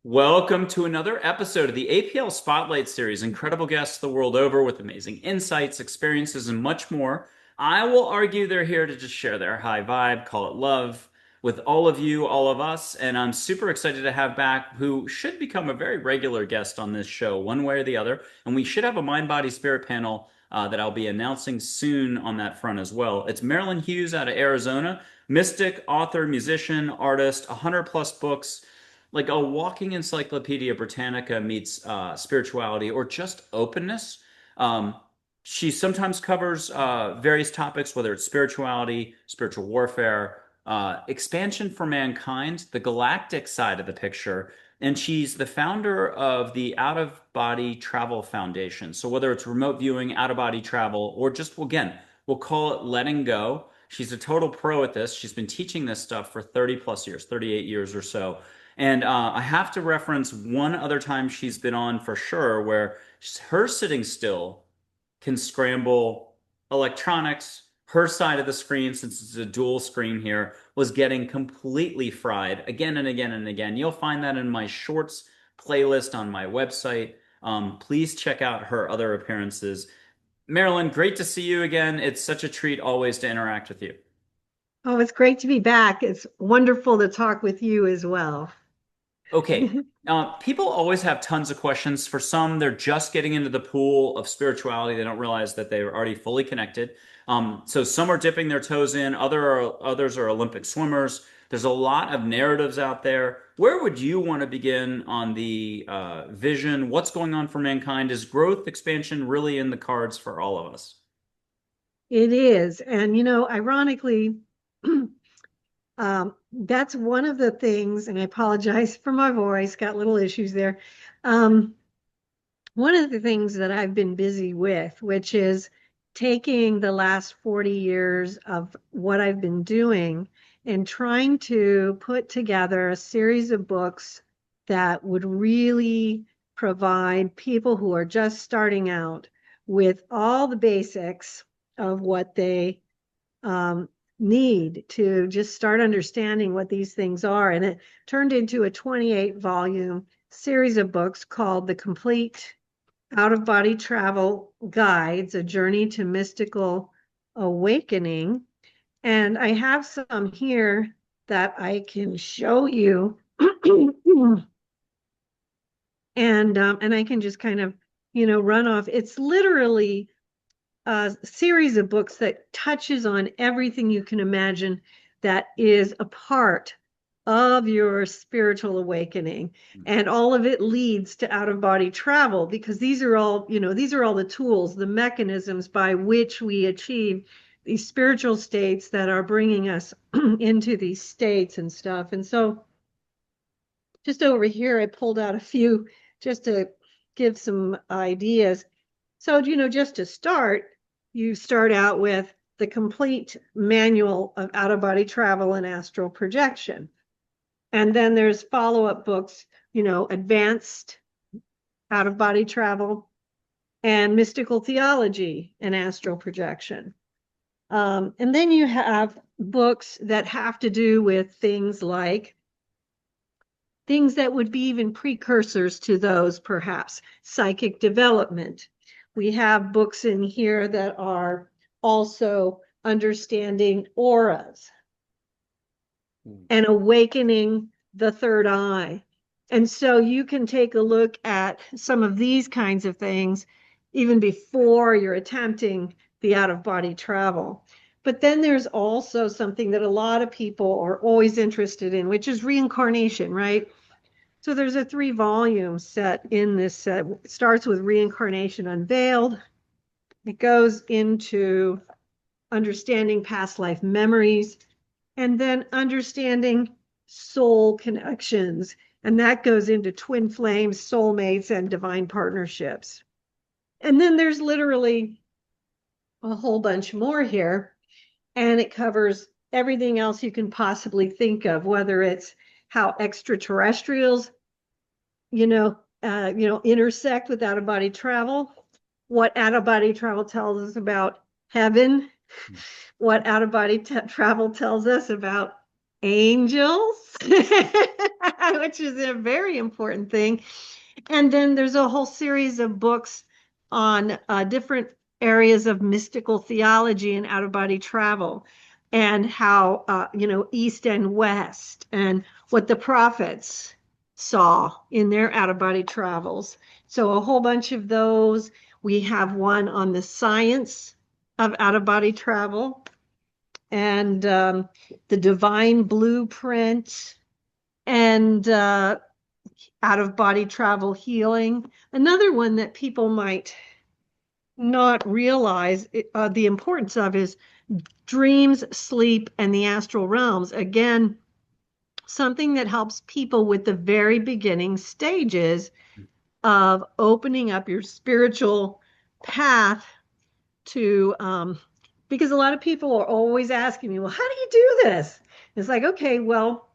Welcome to another episode of the APL Spotlight Series. Incredible guests the world over with amazing insights, experiences, and much more. I will argue they're here to just share their high vibe, call it love, with all of you, all of us. And I'm super excited to have back who should become a very regular guest on this show, one way or the other. And we should have a mind, body, spirit panel that I'll be announcing soon on that front as well. It's Marilynn Hughes out of Arizona, mystic, author, musician, artist, 100 plus books, like a walking encyclopedia Britannica meets spirituality or just openness. Um, she sometimes covers various topics, whether it's spirituality, spiritual warfare, expansion for mankind, the galactic side of the picture. And she's the founder of the Out of Body Travel Foundation. So whether it's remote viewing, out of body travel, or just, again, we'll call it letting go. She's a total pro at this. She's been teaching this stuff for 30 plus years, 38 years or so. And I have to reference one other time she's been on for sure, where her sitting still can scramble electronics. Her side of the screen, since it's a dual screen here, was getting completely fried again and again and again. You'll find that in my shorts playlist on my website. Please check out her other appearances. Marilynn, great to see you again. It's such a treat always to interact with you. Oh, it's great to be back. It's wonderful to talk with you as well. Okay. People always have tons of questions. For some, they're just getting into the pool of spirituality. They don't realize that they're already fully connected. So some are dipping their toes in, others are Olympic swimmers. There's a lot of narratives out there. Where would you want to begin on the vision? What's going on for mankind? Is growth, expansion really in the cards for all of us? It is. And, ironically, that's one of the things, and I apologize for my voice, got little issues there. Um, One of the things that I've been busy with, which is taking the last 40 years of what I've been doing and trying to put together a series of books that would really provide people who are just starting out with all the basics of what they um, need to just start understanding what these things are. And it turned into a 28 volume series of books called The Complete Out of Body Travel Guides, A Journey to Mystical Awakening. And I have some here that I can show you. And I can just kind of, run off. It's literally a series of books that touches on everything you can imagine that is a part of your spiritual awakening. And all of it leads to out of body travel because these are all the tools, the mechanisms by which we achieve these spiritual states that are bringing us into these states and stuff. And so just over here, I pulled out a few just to give some ideas. So, just to start, you start out with the complete manual of out of body travel and astral projection. And then there's follow-up books, advanced out of body travel and mystical theology and astral projection. And then you have books that have to do with things that would be even precursors to those, perhaps psychic development. We have books in here that are also understanding auras and awakening the third eye. And so you can take a look at some of these kinds of things even before you're attempting the out of body travel. But then there's also something that a lot of people are always interested in, which is reincarnation, right? So there's a 3 volume set in this set. It starts with Reincarnation Unveiled. It goes into understanding past life memories and then understanding soul connections. And that goes into twin flames, soulmates, and divine partnerships. And then there's literally a whole bunch more here. And it covers everything else you can possibly think of, whether it's how extraterrestrials intersect with out of body travel, what out of body travel tells us about heaven, what out of body travel tells us about angels, which is a very important thing. And then there's a whole series of books on different areas of mystical theology and out of body travel, and how, East and West, and what the prophets saw in their out of body travels. So, a whole bunch of those. We have one on the science of out of body travel, and the divine blueprint, and out of body travel healing. Another one that people might not realize the importance of is dreams, sleep, and the astral realms. Again, something that helps people with the very beginning stages of opening up your spiritual path to, because a lot of people are always asking me, well, how do you do this? It's like, okay, well,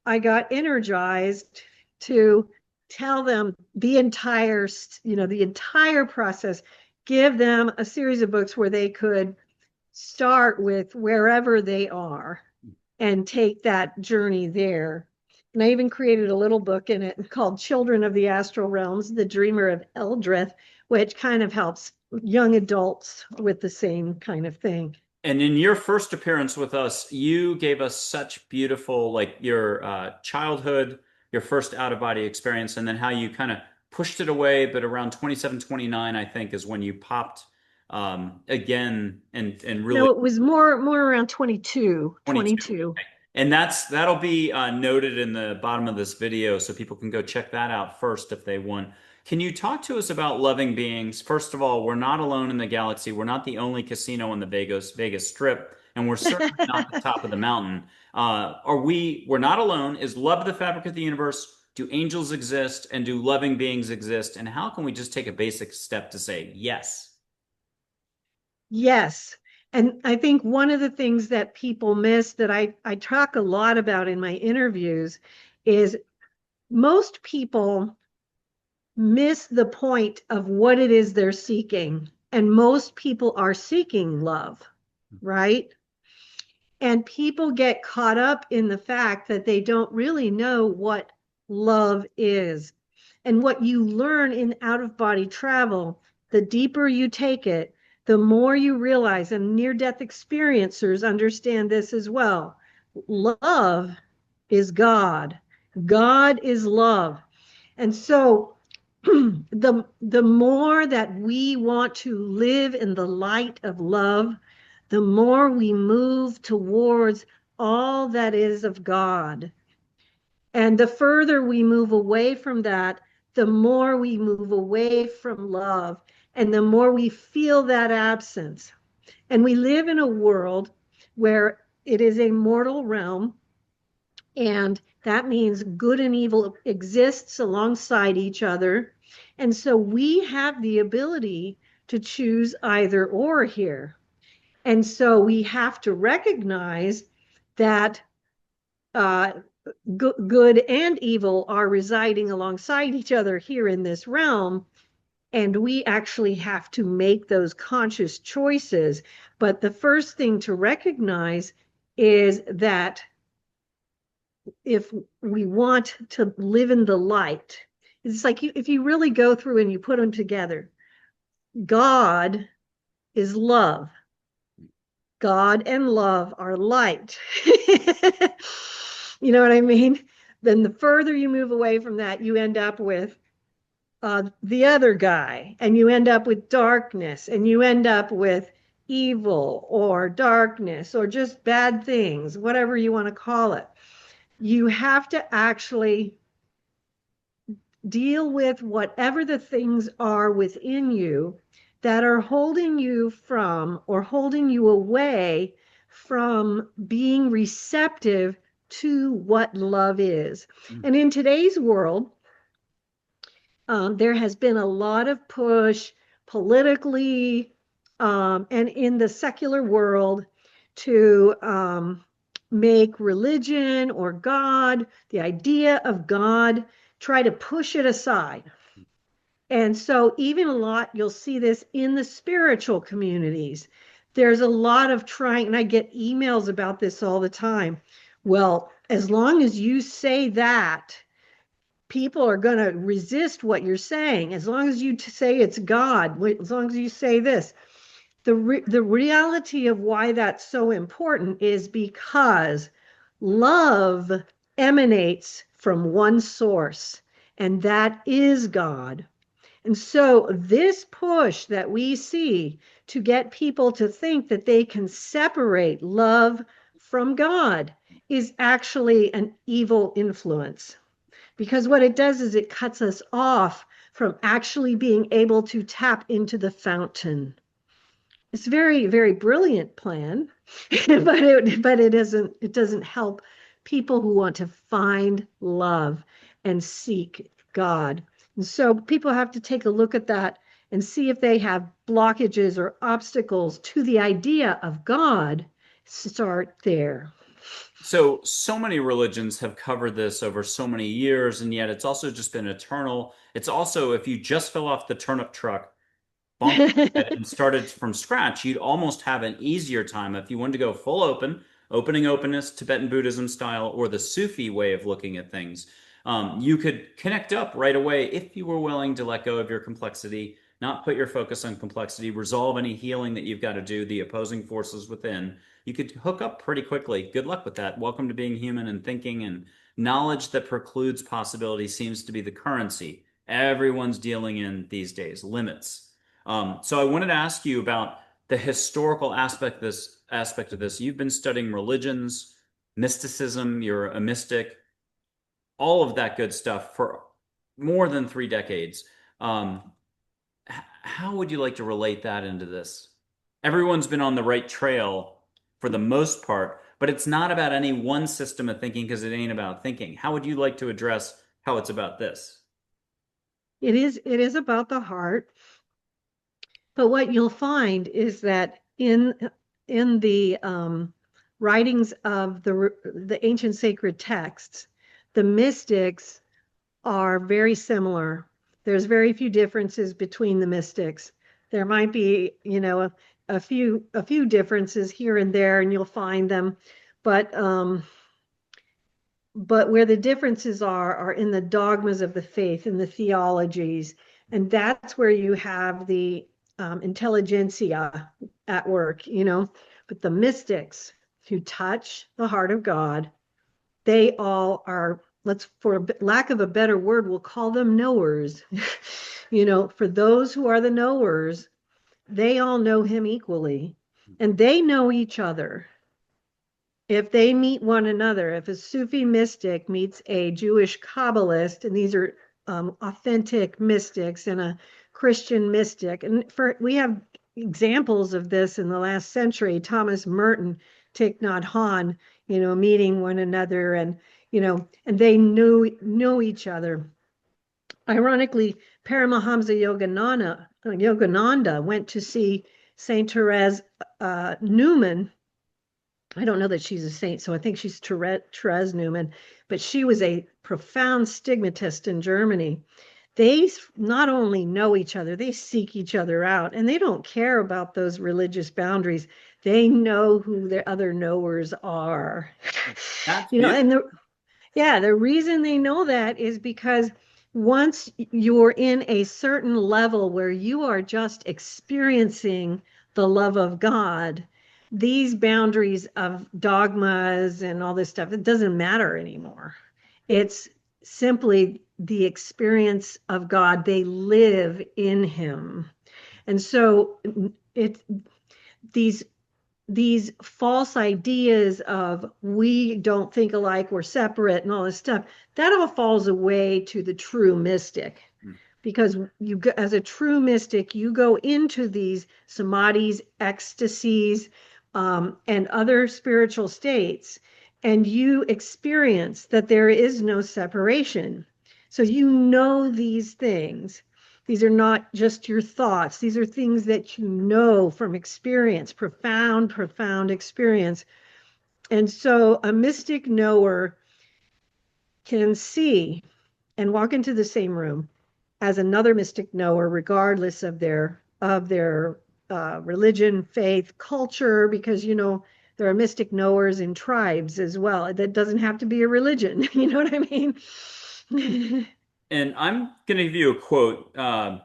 I got energized to tell them the entire process, give them a series of books where they could start with wherever they are and take that journey there. And I even created a little book in it called Children of the Astral Realms, The Dreamer of Eldrith, which kind of helps young adults with the same kind of thing. And in your first appearance with us, you gave us such beautiful, like your childhood, your first out of body experience, and then how you kind of pushed it away. But around 27, 29, I think, is when you popped again and No, really it was more around 22, 22. 22. And that'll be noted in the bottom of this video, so people can go check that out first if they want. Can you talk to us about loving beings? First of all, we're not alone in the galaxy. We're not the only casino on the Vegas Strip, and we're certainly not the top of the mountain. We're not alone. Is love the fabric of the universe? Do angels exist? And do loving beings exist? And how can we just take a basic step to say yes? Yes. And I think one of the things that people miss, that I talk a lot about in my interviews, is most people miss the point of what it is they're seeking. And most people are seeking love, right? And people get caught up in the fact that they don't really know what love is. And what you learn in out of body travel, the deeper you take it, the more you realize, and near death experiencers understand this as well. Love is God. God is love. And so the more that we want to live in the light of love, the more we move towards all that is of God. And the further we move away from that, the more we move away from love, and the more we feel that absence. And we live in a world where it is a mortal realm, and that means good and evil exists alongside each other. And so we have the ability to choose either or here. And so we have to recognize that good and evil are residing alongside each other here in this realm. And we actually have to make those conscious choices. But the first thing to recognize is that if we want to live in the light, it's like if you really go through and you put them together, God is love. God and love are light. You know what I mean? Then the further you move away from that, you end up with the other guy, and you end up with darkness, and you end up with evil or darkness or just bad things, whatever you want to call it. You have to actually deal with whatever the things are within you that are holding you from or holding you away from being receptive to what love is. And in today's world, there has been a lot of push politically and in the secular world to make religion or God, the idea of God, try to push it aside. And so even a lot, you'll see this in the spiritual communities. There's a lot of trying, and I get emails about this all the time, Well, as long as you say that, people are going to resist what you're saying. As long as you say it's God, as long as you say this, the reality of why that's so important is because love emanates from one source, and that is God. And so, this push that we see to get people to think that they can separate love from God is actually an evil influence. Because what it does is it cuts us off from actually being able to tap into the fountain. It's a very, very brilliant plan, but it doesn't help people who want to find love and seek God. And so people have to take a look at that and see if they have blockages or obstacles to the idea of God. Start there. So many religions have covered this over so many years, and yet it's also just been eternal. It's also, if you just fell off the turnip truck, bonked it and started from scratch, you'd almost have an easier time if you wanted to go full open, opening openness, Tibetan Buddhism style, or the Sufi way of looking at things. You could connect up right away if you were willing to let go of your complexity, not put your focus on complexity, resolve any healing that you've got to do, the opposing forces within. You could hook up pretty quickly. Good luck with that. Welcome to being human and thinking, and knowledge that precludes possibility seems to be the currency everyone's dealing in these days, limits. So I wanted to ask you about the historical aspect of this. You've been studying religions, mysticism, you're a mystic, all of that good stuff for more than 3 decades. Um, how would you like to relate that into this? Everyone's been on the right trail for the most part, but it's not about any one system of thinking because it ain't about thinking. How would you like to address how it's about this? It is about the heart. But what you'll find is that in the writings of the ancient sacred texts, the mystics are very similar. There's very few differences between the mystics. There might be, a few differences here and there, and you'll find them, but where the differences are in the dogmas of the faith and the theologies, and that's where you have the intelligentsia at work, but the mystics who touch the heart of God, they all are, let's, for lack of a better word, we'll call them knowers. For those who are the knowers, they all know him equally, and they know each other. If they meet one another, if a Sufi mystic meets a Jewish Kabbalist, and these are authentic mystics, and a Christian mystic, and we have examples of this in the last century, Thomas Merton, Thich Nhat Hanh, meeting one another, and they know each other. Ironically, Paramahamsa Yogananda went to see Saint Therese Newman. I don't know that she's a saint, so I think she's Therese Newman, but she was a profound stigmatist in Germany. They not only know each other, they seek each other out, and they don't care about those religious boundaries. They know who their other knowers are. That's And beautiful. the reason they know that is because once you're in a certain level where you are just experiencing the love of God, these boundaries of dogmas and all this stuff, it doesn't matter anymore. It's simply the experience of God. They live in him. And so it's these false ideas of we don't think alike, we're separate, and all this stuff, that all falls away to the true mystic. Because as a true mystic, you go into these samadhis, ecstasies, and other spiritual states, and you experience that there is no separation. So you know these things. These are not just your thoughts. These are things that you know from experience, profound, profound experience. And so a mystic knower can see and walk into the same room as another mystic knower, regardless of their religion, faith, culture, because There are mystic knowers in tribes as well. That doesn't have to be a religion. You know what I mean? And I'm going to give you a quote. I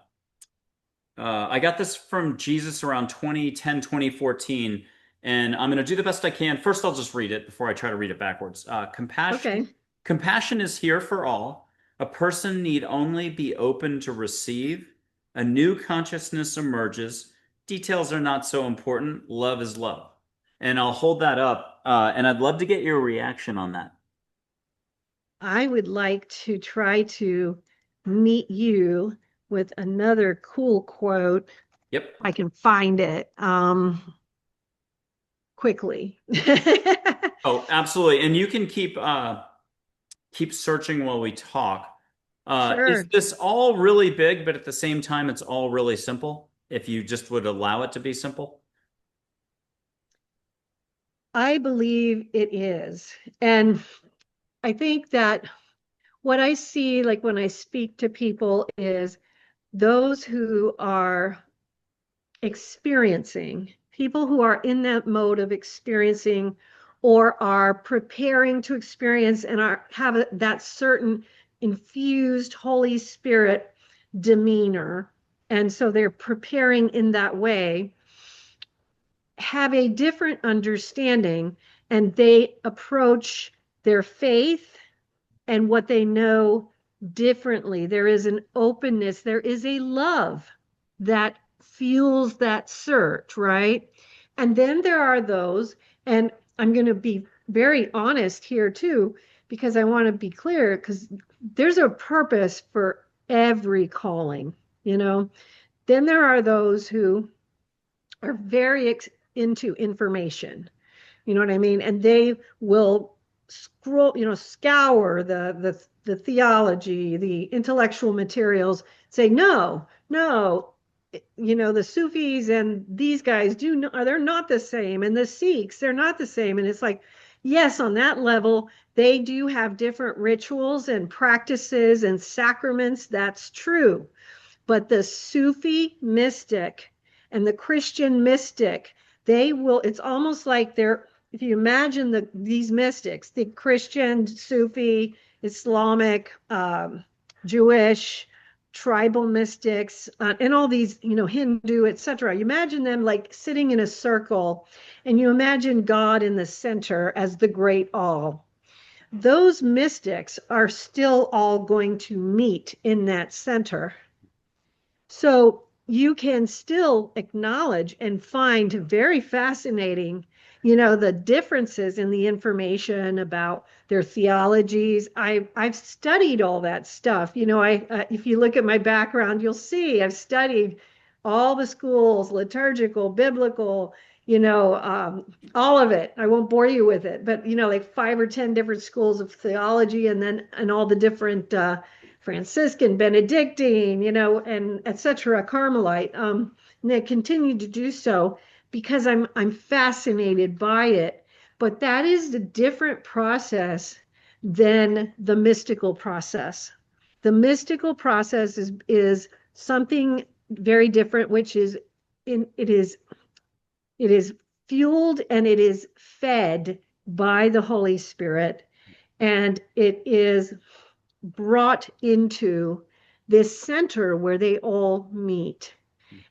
got this from Jesus around 2010, 2014, and I'm going to do the best I can. First, I'll just read it before I try to read it backwards. Okay. Compassion is here for all. A person need only be open to receive. A new consciousness emerges. Details are not so important. Love is love. And I'll hold that up, and I'd love to get your reaction on that. I would like to try to meet you with another cool quote. Yep. I can find it quickly. Oh, absolutely. And you can keep searching while we talk. Is Sure. this all really big, but at the same time, it's all really simple? If you just would allow it to be simple? I believe it is. And I think that what I see, like when I speak to people, is those who are experiencing, people who are in that mode of experiencing or are preparing to experience and have that certain infused Holy Spirit demeanor. And so they're preparing in that way, have a different understanding, and they approach their faith and what they know differently. There is an openness, there is a love that fuels that search, right? And then there are those, and I'm going to be very honest here too, because I want to be clear, because there's a purpose for every calling, you know. Then there are those who are very into information, you know what I mean? And they will scour the theology, the intellectual materials, say, no, no, the Sufis and these guys they're not the same. And the Sikhs, they're not the same. And it's like, yes, on that level, they do have different rituals and practices and sacraments. That's true. But the Sufi mystic and the Christian mystic, it's almost like if you imagine these mystics, the Christian, Sufi, Islamic, Jewish, tribal mystics, and all these, Hindu, etc. You imagine them like sitting in a circle, and you imagine God in the center as the great all. Those mystics are still all going to meet in that center. So you can still acknowledge and find very fascinating, the differences in the information about their theologies. I've studied all that stuff. If you look at my background, you'll see I've studied all the schools, liturgical, biblical, all of it. I won't bore you with it, but like 5 or 10 different schools of theology, and all the different Franciscan, Benedictine, and etc., Carmelite. And they continue to do so because I'm fascinated by it. But that is a different process than the mystical process. The mystical process is something very different, which is it is fueled and it is fed by the Holy Spirit, and it is brought into this center where they all meet.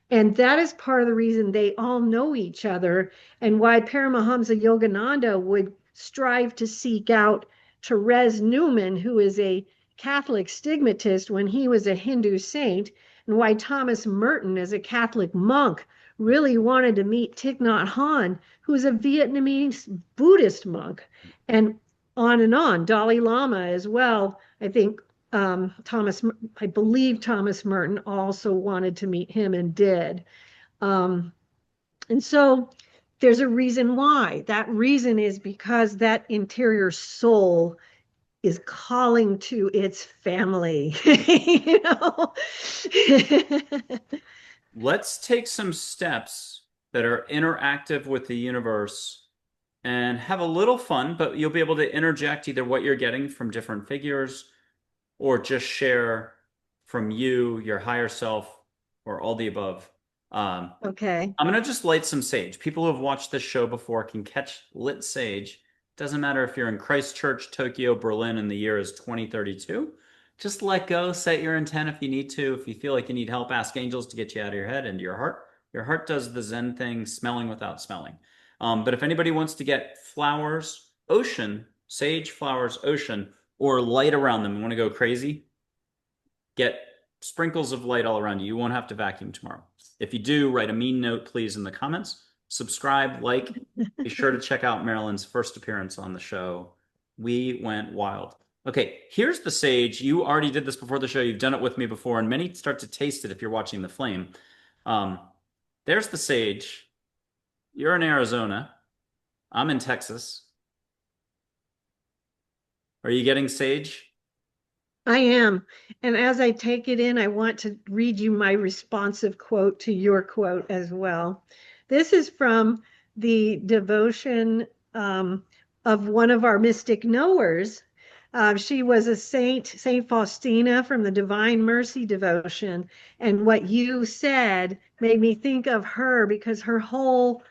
And that is part of the reason they all know each other, and why Paramahamsa Yogananda would strive to seek out Therese Newman, who is a Catholic stigmatist, when he was a Hindu saint, and why Thomas Merton, as a Catholic monk, really wanted to meet Thich Nhat Hanh, who is a Vietnamese Buddhist monk, and on and on. Dalai Lama as well. I believe Thomas Merton also wanted to meet him and did. Um, and so there's a reason why. That reason is because that interior soul is calling to its family, you know? Let's take some steps that are interactive with the universe and have a little fun, but you'll be able to interject either what you're getting from different figures or just share from you, your higher self, or all the above. Um, Okay. I'm gonna just light some sage. People who have watched this show before can catch lit sage. Doesn't matter if you're in Christchurch, Tokyo, Berlin, and the year is 2032. Just let go, set your intent if you need to. If you feel like you need help, ask angels to get you out of your head into your heart. Your heart does the Zen thing, smelling without smelling. But if anybody wants to get flowers, ocean, sage, flowers, ocean, or light around them, you want to go crazy, get sprinkles of light all around you. You won't have to vacuum tomorrow. If you do, write a mean note, please, in the comments. Subscribe, like. Be sure to check out Marilynn's first appearance on the show. We went wild. Okay, here's the sage. You already did this before the show. You've done it with me before, and many start to taste it if you're watching the flame. Um, there's the sage. You're in Arizona. I'm in Texas. Are you getting sage? I am. And as I take it in, I want to read you my responsive quote to your quote as well. This is from the devotion of one of our mystic knowers. She was a saint, Saint Faustina from the Divine Mercy devotion. And what you said made me think of her because her whole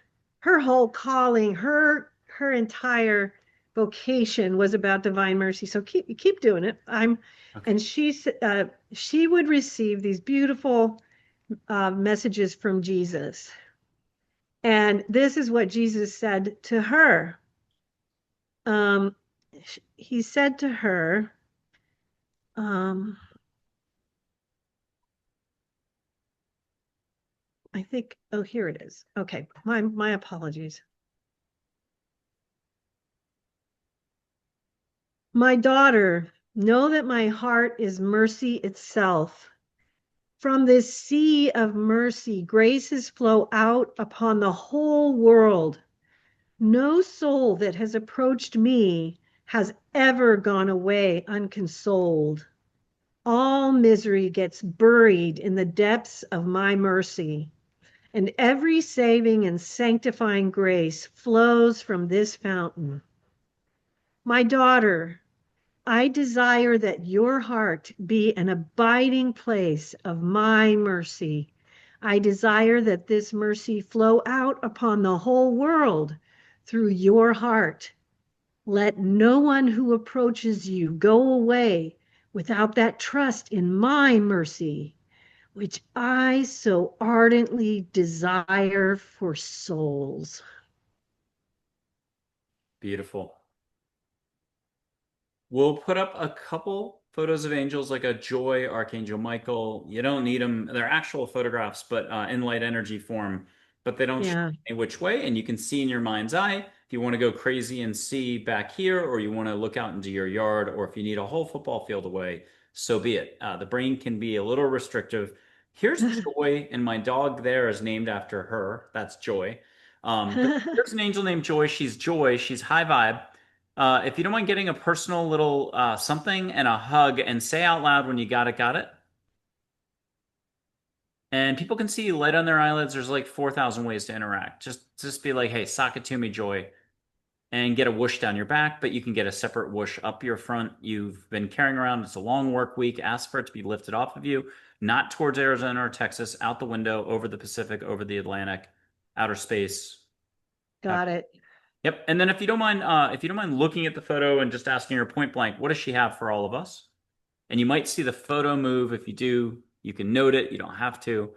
calling, her entire vocation was about divine mercy. So keep doing it. Okay. And she would receive these beautiful messages from Jesus. And this is what Jesus said to her. Um, he said to her, um, I think, oh, here it is. Okay, my apologies. My daughter, know that my heart is mercy itself. From this sea of mercy, graces flow out upon the whole world. No soul that has approached me has ever gone away unconsoled. All misery gets buried in the depths of my mercy, and every saving and sanctifying grace flows from this fountain. My daughter, I desire that your heart be an abiding place of my mercy. I desire that this mercy flow out upon the whole world through your heart. Let no one who approaches you go away without that trust in my mercy, which I so ardently desire for souls. Beautiful. We'll put up a couple photos of angels, like a Joy, Archangel Michael. You don't need them. They're actual photographs, but in light energy form, but they don't show Yeah, any which way. And you can see in your mind's eye if you want to go crazy and see back here, or you want to look out into your yard, or if you need a whole football field away, so be it. The brain can be a little restrictive. Here's Joy, and my dog there is named after her. That's Joy. But there's an angel named Joy. She's Joy. She's high vibe. If you don't mind getting a personal little something and a hug and say out loud when you got it. And people can see you light on their eyelids. There's like 4,000 ways to interact. Just be like, hey, sock it to me, Joy, and get a whoosh down your back, but you can get a separate whoosh up your front. You've been carrying around. It's a long work week. Ask for it to be lifted off of you, not towards Arizona or Texas, out the window, over the Pacific, over the Atlantic, outer space. got it. Yep. And then if you don't mind looking at the photo and just asking her point blank, what does she have for all of us? And you might see the photo move. If you do, you can note it. You don't have to.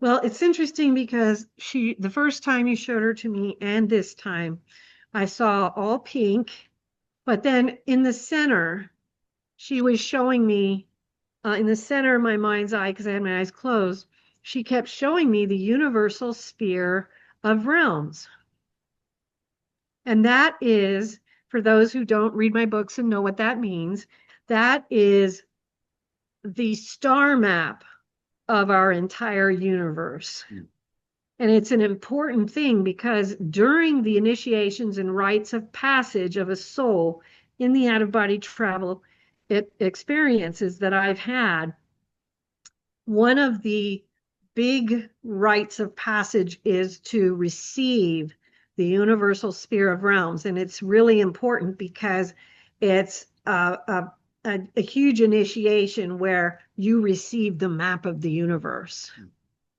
Well, it's interesting because the first time you showed her to me and this time, I saw all pink, but then in the center, she was showing me, in the center of my mind's eye, because I had my eyes closed, she kept showing me the universal sphere of realms. And that is, for those who don't read my books and know what that means, that is the star map of our entire universe. Mm. And it's an important thing because during the initiations and rites of passage of a soul in the out-of-body travel experiences that I've had, one of the big rites of passage is to receive the universal sphere of realms. And it's really important because it's a huge initiation where you receive the map of the universe.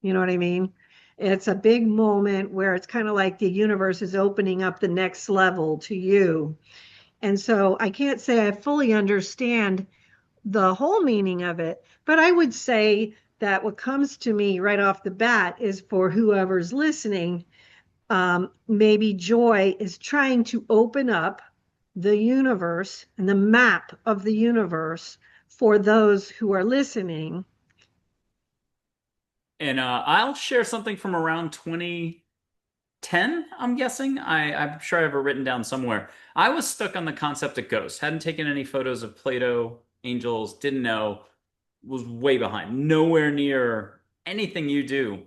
You know what I mean? It's a big moment where it's kind of like the universe is opening up the next level to you. And so I can't say I fully understand the whole meaning of it, but I would say that what comes to me right off the bat is for whoever's listening, maybe joy is trying to open up the universe and the map of the universe for those who are listening. And I'll share something from around 2010, I'm guessing. I'm sure I have it written down somewhere. I was stuck on the concept of ghosts. Hadn't taken any photos of Plato, angels, didn't know, was way behind. Nowhere near anything you do,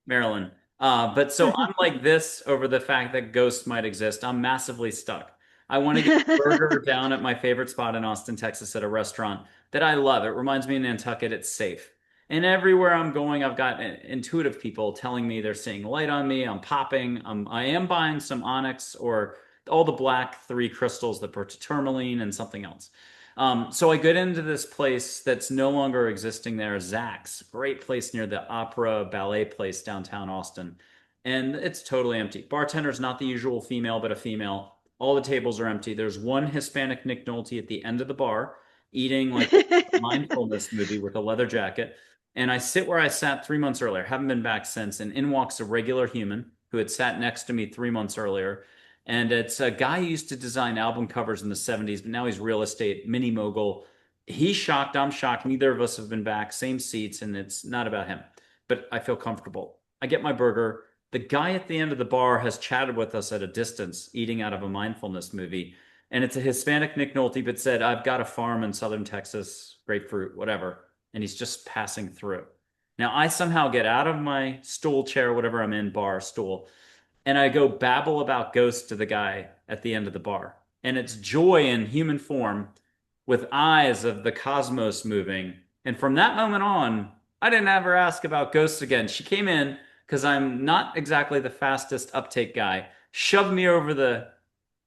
Marilyn. But so I'm like this over the fact that ghosts might exist. I'm massively stuck. I want to get a burger down at my favorite spot in Austin, Texas, at a restaurant that I love. It reminds me of Nantucket. It's safe. And everywhere I'm going, I've got intuitive people telling me they're seeing light on me. I'm popping. I am buying some onyx or all the black three crystals that put tourmaline and something else. So I get into this place that's no longer existing there, Zach's, great place near the opera ballet place downtown Austin. And it's totally empty. Bartender's not the usual female, but a female. All the tables are empty. There's one Hispanic Nick Nolte at the end of the bar eating like a mindfulness movie with a leather jacket. And I sit where I sat 3 months earlier, haven't been back since. And in walks a regular human who had sat next to me 3 months earlier. And it's a guy who used to design album covers in the 70s, but now he's real estate, mini mogul. He's shocked. I'm shocked. Neither of us have been back, same seats, and it's not about him. But I feel comfortable. I get my burger. The guy at the end of the bar has chatted with us at a distance, eating out of a mindfulness movie. And it's a Hispanic Nick Nolte, but said, I've got a farm in southern Texas, grapefruit, whatever. And he's just passing through. Now, I somehow get out of my stool chair, whatever I'm in, bar, stool, and I go babble about ghosts to the guy at the end of the bar. And it's joy in human form with eyes of the cosmos moving. And from that moment on, I didn't ever ask about ghosts again. She came in because I'm not exactly the fastest uptake guy, shoved me over the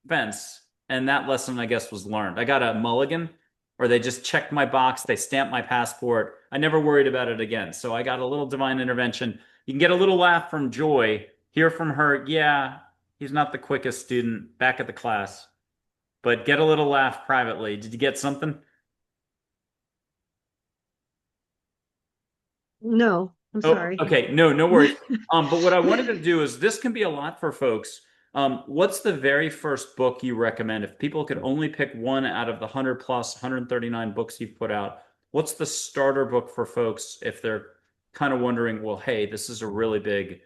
fence. And that lesson, I guess, was learned. I got a mulligan, or they just checked my box, they stamped my passport. I never worried about it again. So I got a little divine intervention. You can get a little laugh from Joy, hear from her, yeah, he's not the quickest student back at the class, but get a little laugh privately. Did you get something? No, I'm Oh, sorry. okay. No, no worries. But what I wanted to do is this can be a lot for folks. What's the very first book you recommend? If people could only pick one out of the 100 plus 139 books you've put out, what's the starter book for folks if they're kind of wondering, well, hey, this is a really big,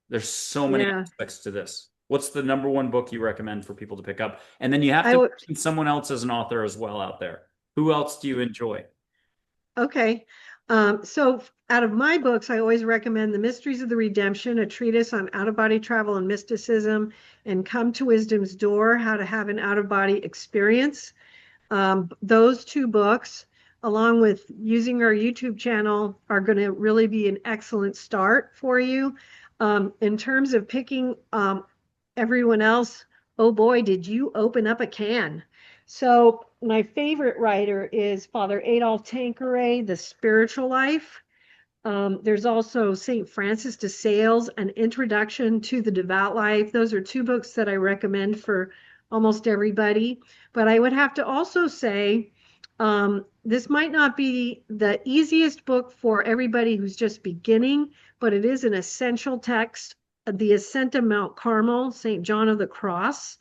there's so many Yeah, aspects to this. What's the number one book you recommend for people to pick up? And then you have I to would. mention someone else as an author as well out there. Who else do you enjoy? Okay. So out of my books, I always recommend The Mysteries of the Redemption, a treatise on out-of-body travel and mysticism, and Come to Wisdom's Door, How to Have an Out-of-Body Experience. Those two books, along with using our YouTube channel, are going to really be an excellent start for you. In terms of picking everyone else, oh boy, did you open up a can. So my favorite writer is Father Adolphe Tanqueray, The Spiritual Life. There's also St. Francis de Sales, An Introduction to the Devout Life. Those are two books that I recommend for almost everybody. But I would have to also say, this might not be the easiest book for everybody who's just beginning, but it is an essential text. The Ascent of Mount Carmel, St. John of the Cross,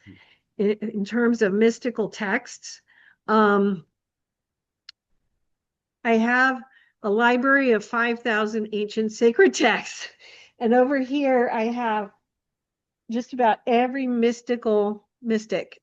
in terms of mystical texts. I have a library of 5,000 ancient sacred texts. And over here, I have just about every mystic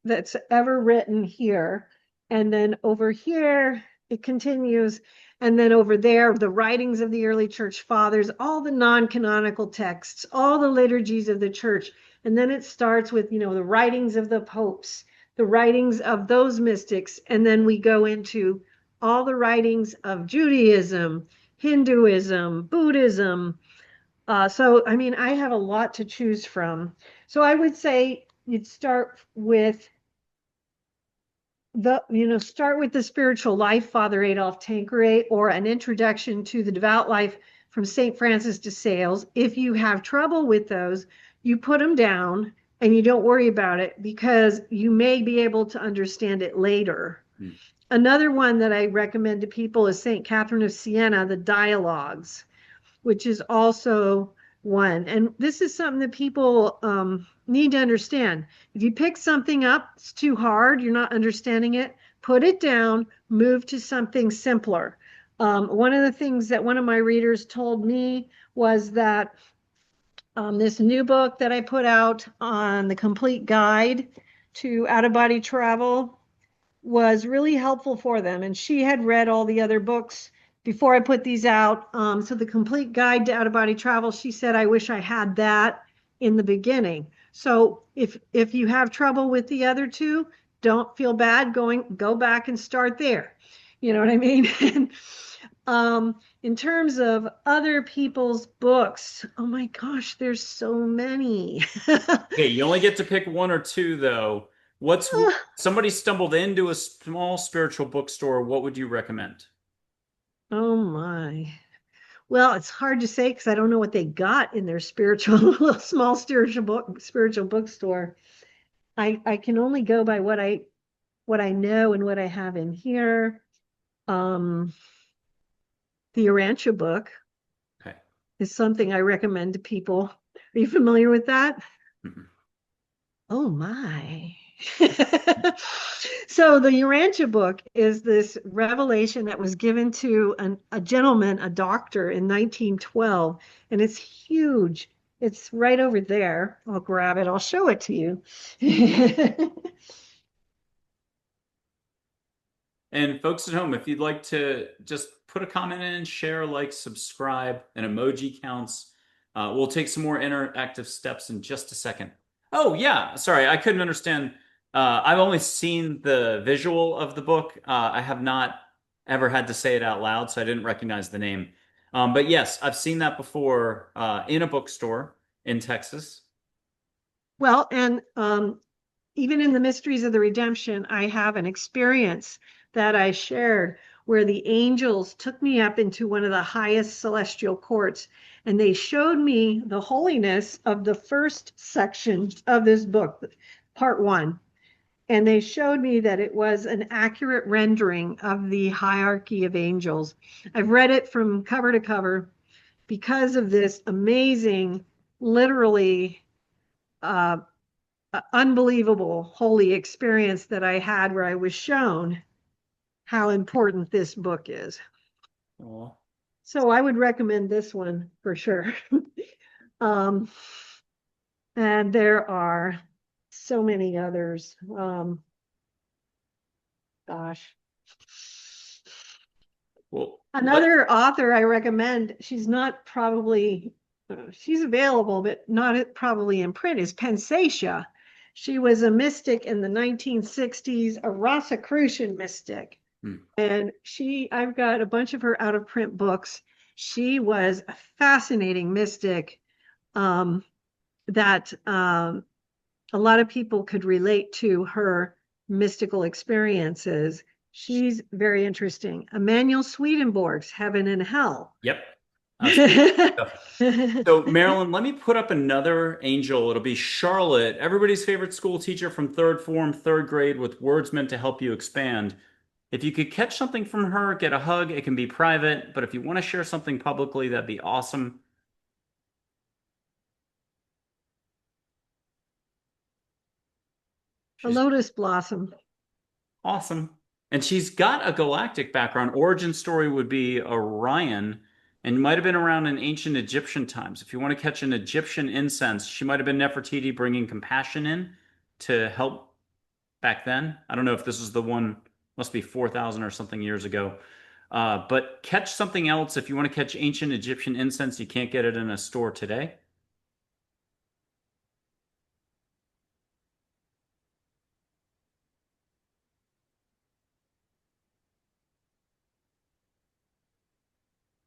that's ever written here. And then over here, it continues. And then over there, the writings of the early church fathers, all the non-canonical texts, all the liturgies of the church. And then it starts with, the writings of the popes, the writings of those mystics. And then we go into all the writings of Judaism, Hinduism, Buddhism. I have a lot to choose from. So I would say you'd start with the Spiritual Life, Father Adolphe Tanqueray, or An Introduction to the Devout Life, from St. Francis de Sales. If you have trouble with those, you put them down and you don't worry about it because you may be able to understand it later. Hmm. Another one that I recommend to people is St. Catherine of Siena, the Dialogues, which is also one. And this is something that people need to understand. If you pick something up, it's too hard, you're not understanding it, put it down, move to something simpler. One of the things that one of my readers told me was that this new book that I put out on the complete guide to out of body travel was really helpful for them. And she had read all the other books before I put these out. So the complete guide to out of body travel, she said, I wish I had that in the beginning. So if you have trouble with the other two, don't feel bad go back and start there. You know what I mean? In terms of other people's books, oh my gosh, there's so many. Okay, you only get to pick one or two, though. What's somebody stumbled into a small spiritual bookstore? What would you recommend? Oh my. Well, it's hard to say because I don't know what they got in their spiritual small spiritual bookstore. I can only go by what I know and what I have in here. Um, the Urantia book Okay. is something I recommend to people. Are you familiar with that? Mhm. Oh my. So the Urantia book is this revelation that was given to a gentleman, a doctor in 1912, and it's huge. It's right over there. I'll grab it. I'll show it to you. And folks at home, if you'd like to just put a comment in, share, like, subscribe, and emoji counts. We'll take some more interactive steps in just a second. Oh, yeah. Sorry, I couldn't understand. I've only seen the visual of the book. I have not ever had to say it out loud, so I didn't recognize the name. But yes, I've seen that before in a bookstore in Texas. Well, and even in the Mysteries of the Redemption, I have an experience that I shared where the angels took me up into one of the highest celestial courts and they showed me the holiness of the first section of this book, part one. And they showed me that it was an accurate rendering of the hierarchy of angels. I've read it from cover to cover because of this amazing, literally uh, unbelievable holy experience that I had where I was shown how important this book is. Aw. So I would recommend this one for sure. um, and there are so many others. Gosh. Well, let Another author I recommend, she's not probably, she's available, but not probably in print, is Pensatia. She was a mystic in the 1960s, a Rosicrucian mystic. hmm. And I've got a bunch of her out of print books. She was a fascinating mystic um, that a lot of people could relate to her mystical experiences. She's very interesting. Emanuel Swedenborg's Heaven and Hell. Yep. So, Marilyn, let me put up another angel. It'll be Charlotte, everybody's favorite school teacher from third form, third grade, with words meant to help you expand. If you could catch something from her, get a hug. It can be private, but if you want to share something publicly, that'd be awesome. A She's lotus blossom. awesome. And she's got a galactic background. Origin story would be Orion and might have been around in ancient Egyptian times. If you want to catch an Egyptian incense, she might have been Nefertiti bringing compassion in to help back then. I don't know if this is the one, must be 4,000 or something years ago. But catch something else. If you want to catch ancient Egyptian incense, you can't get it in a store today.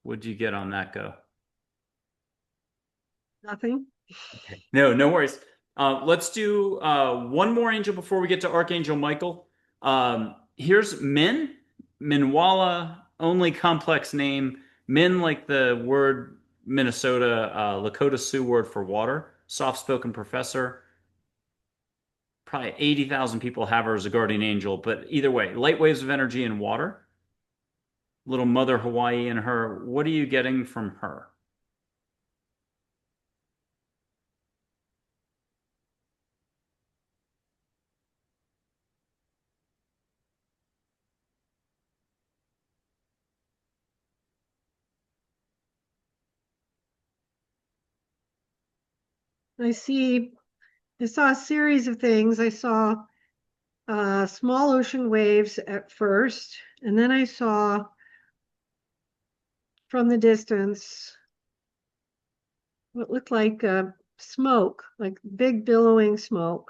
What'd you get on that go? Nothing. Okay. No, no worries. Let's do one more angel before we get to Archangel Michael. Here's Minwala, only complex name. Min, like the word Minnesota, Lakota Sioux word for water. Soft-spoken professor. Probably 80,000 people have her as a guardian angel, but either way, light waves of energy and water. Little Mother Hawaii in her. What are you getting from her? I see, I saw a series of things. I saw small ocean waves at first, and then I saw from the distance what looked like smoke, like big billowing smoke.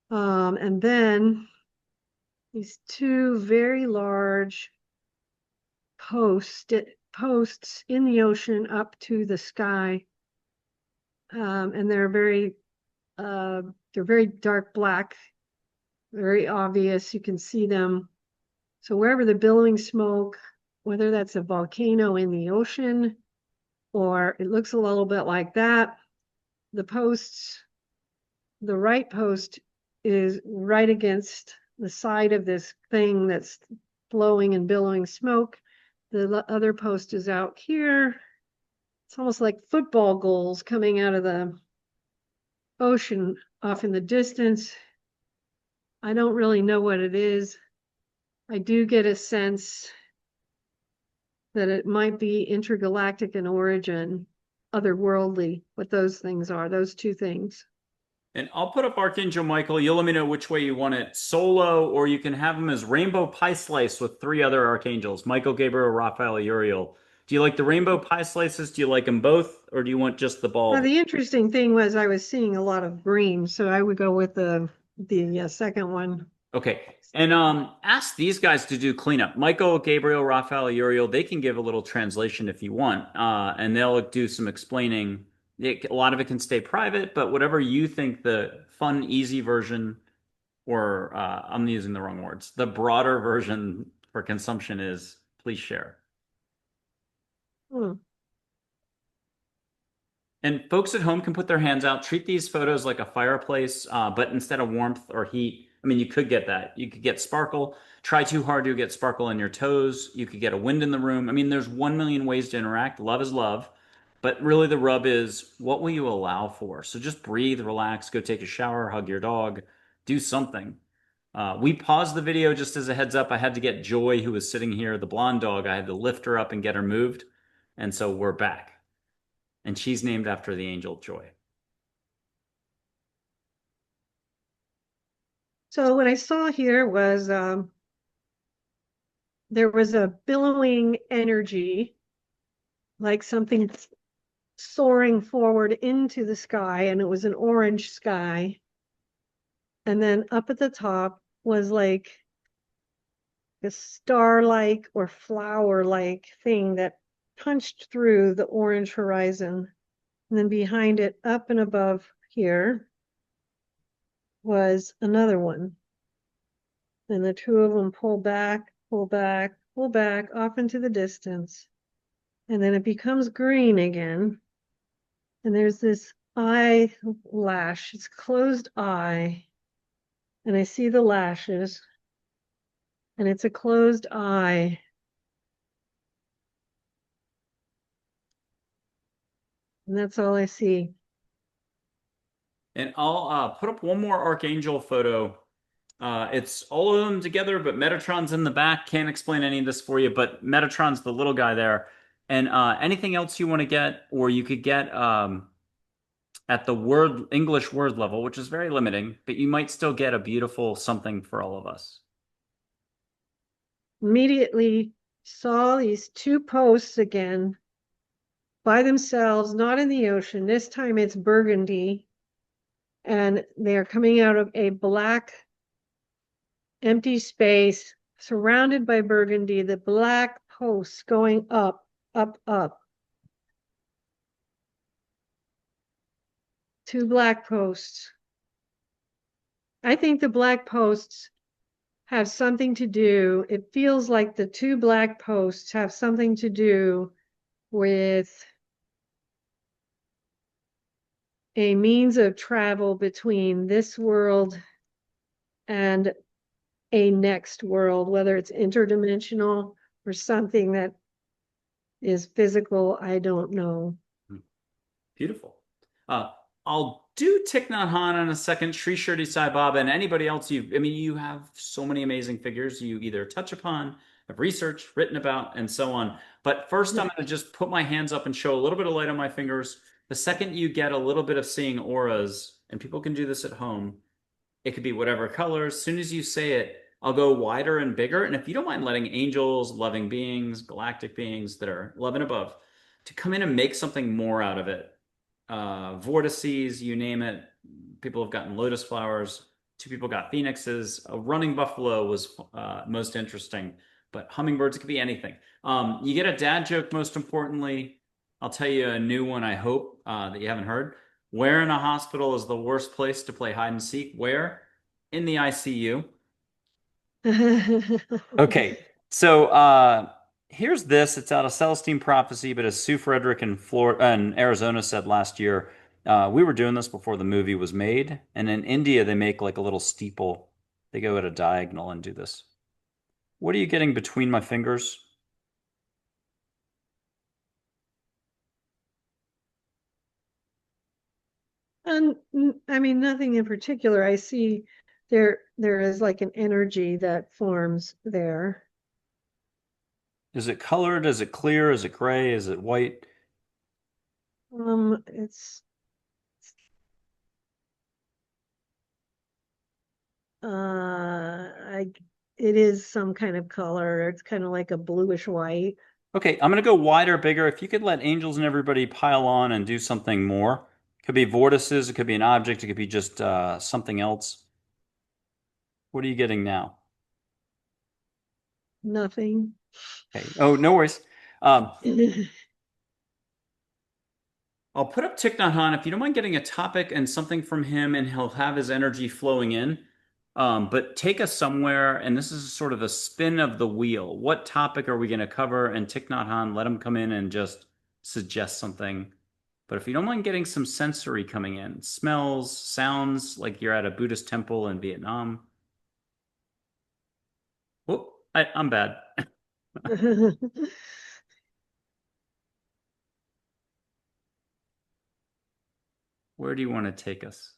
And then these two very large posts in the ocean up to the sky. And they're very dark black, very obvious. You can see them. So wherever the billowing smoke, whether that's a volcano in the ocean or it looks a little bit like that, the posts, the right post is right against the side of this thing that's blowing and billowing smoke. The other post is out here. It's almost like football goals coming out of the ocean off in the distance. I don't really know what it is. I do get a sense that it might be intergalactic in origin, otherworldly, what those things are, those two things. And I'll put up Archangel Michael. You'll let me know which way you want it solo, or you can have him as Rainbow Pie Slice with three other archangels Michael, Gabriel, Raphael, Uriel. Do you like the Rainbow Pie Slices? Do you like them both, or do you want just the Well, ball? the interesting thing was I was seeing a lot of green, so I would go with the second one. Okay. And ask these guys to do cleanup. Michael, Gabriel, Raphael, Uriel, they can give a little translation if you want. And they'll do some explaining. A lot of it can stay private, but whatever you think the fun, easy version, or I'm using the wrong words, the broader version for consumption is, please share. Hmm. And folks at home can put their hands out, treat these photos like a fireplace, but instead of warmth or heat, I mean, you could get that. You could get sparkle. Try too hard to get sparkle in your toes. You could get a wind in the room. I mean, there's 1 million ways to interact. Love is love. But really, the rub is what will you allow for? So just breathe, relax, go take a shower, hug your dog, do something. We paused the video just as a heads up. I had to get Joy, who was sitting here, the blonde dog, I had to lift her up and get her moved. And so we're back. And she's named after the angel Joy. So what I saw here was there was a billowing energy, like something soaring forward into the sky, and it was an orange sky. And then up at the top was like a star-like or flower-like thing that punched through the orange horizon. And then behind it, up and above here, was another one. And the two of them pull back, pull back, pull back off into the distance. And then it becomes green again. And there's this eyelash, it's closed eye. And I see the lashes, and it's a closed eye. And that's all I see. And I'll put up one more Archangel photo. It's all of them together, but Metatron's in the back. Can't explain any of this for you, but Metatron's the little guy there. And anything else you want to get, or you could get at the word English word level, which is very limiting, but you might still get a beautiful something for all of us. Immediately saw these two posts again by themselves, not in the ocean. This time it's burgundy, and they're coming out of a black empty space surrounded by burgundy, the black posts going up, up, up. Two black posts. I think the black posts have something to do, it feels like the two black posts have something to do with a means of travel between this world and a next world, whether it's interdimensional or something that is physical, I don't know. Beautiful. Uh, I'll do Thich Nhat Hanh in a second, Sri Shirdi Sai Baba, and anybody else I mean, you have so many amazing figures you either touch upon, have researched, written about, and so on. But first, I'm going to just put my hands up and show a little bit of light on my fingers. The second you get a little bit of seeing auras, and people can do this at home, it could be whatever color. As soon as you say it, I'll go wider and bigger. And if you don't mind letting angels, loving beings, galactic beings that are love and above to come in and make something more out of it, vortices, you name it. People have gotten lotus flowers. Two people got phoenixes. A running buffalo was most interesting, but hummingbirds, it could be anything. You get a dad joke, most importantly. I'll tell you a new one, I hope, that you haven't heard. Where in a hospital is the worst place to play hide and seek? Where? In the ICU. Okay, so here's this. It's out of Celestine Prophecy, but as Sue Frederick in Florida and Arizona said last year, we were doing this before the movie was made, and in India they make like a little steeple. They go at a diagonal and do this. What are you getting between my fingers? And I mean, nothing in particular. I see there is like an energy that forms there. Is it colored? Is it clear? Is it gray? Is it white? It's I it is some kind of color. It's kind of like a bluish white. Okay, I'm gonna go wider, bigger. If you could let angels and everybody pile on and do something more. It could be vortices, it could be an object, it could be just something else. What are you getting now? Nothing. Okay. Oh, no worries. Um, I'll put up Thich Nhat Hanh if you don't mind getting a topic and something from him, and he'll have his energy flowing in. But take us somewhere, and this is sort of a spin of the wheel. What topic are we going to cover? And Thich Nhat Hanh, let him come in and just suggest something. But if you don't mind getting some sensory coming in, smells, sounds like you're at a Buddhist temple in Vietnam. Oh, I'm bad. Where do you want to take us?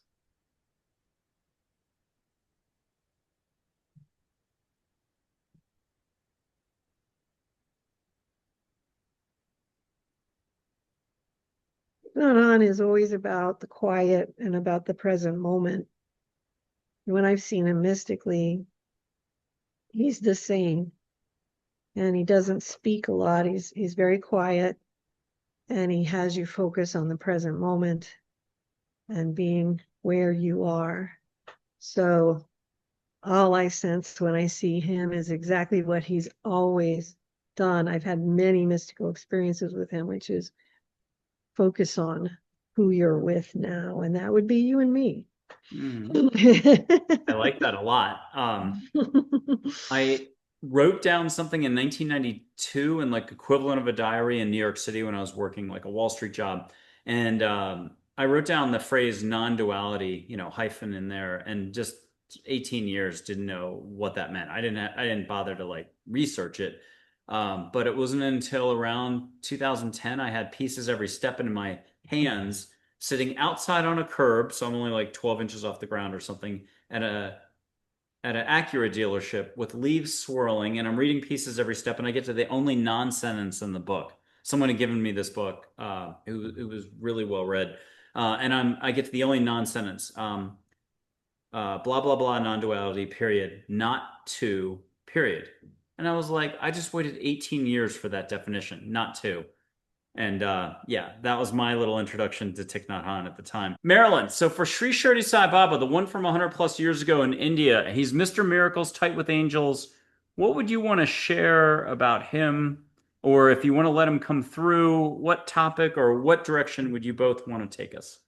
On is always about the quiet and about the present moment. When I've seen him mystically, he's the same. And he doesn't speak a lot. He's very quiet and he has you focus on the present moment and being where you are. So all I sense when I see him is exactly what he's always done. I've had many mystical experiences with him, which is focus on who you're with now, and that would be you and me. I like that a lot. I wrote down something in 1992 in like equivalent of a diary in New York City when I was working like a Wall Street job, and I wrote down the phrase non-duality, hyphen in there, and just 18 years didn't know what that meant. I didn't bother to like research it. But it wasn't until around 2010 I had pieces every step in my hands sitting outside on a curb, so I'm only like 12 inches off the ground or something, at a at an Acura dealership with leaves swirling, and I'm reading pieces every step, and I get to the only non-sentence in the book. Someone had given me this book. It was really well read, and I get to the only non-sentence. Blah blah blah non-duality period, not to period. And I was like, I just waited 18 years for that definition, not to. And yeah, that was my little introduction to Thich Nhat Hanh at the time. Marilyn, so for Sri Shirdi Sai Baba, the one from 100 plus years ago in India, he's Mr. Miracles, tight with angels. What would you want to share about him? Or if you want to let him come through, what topic or what direction would you both want to take us?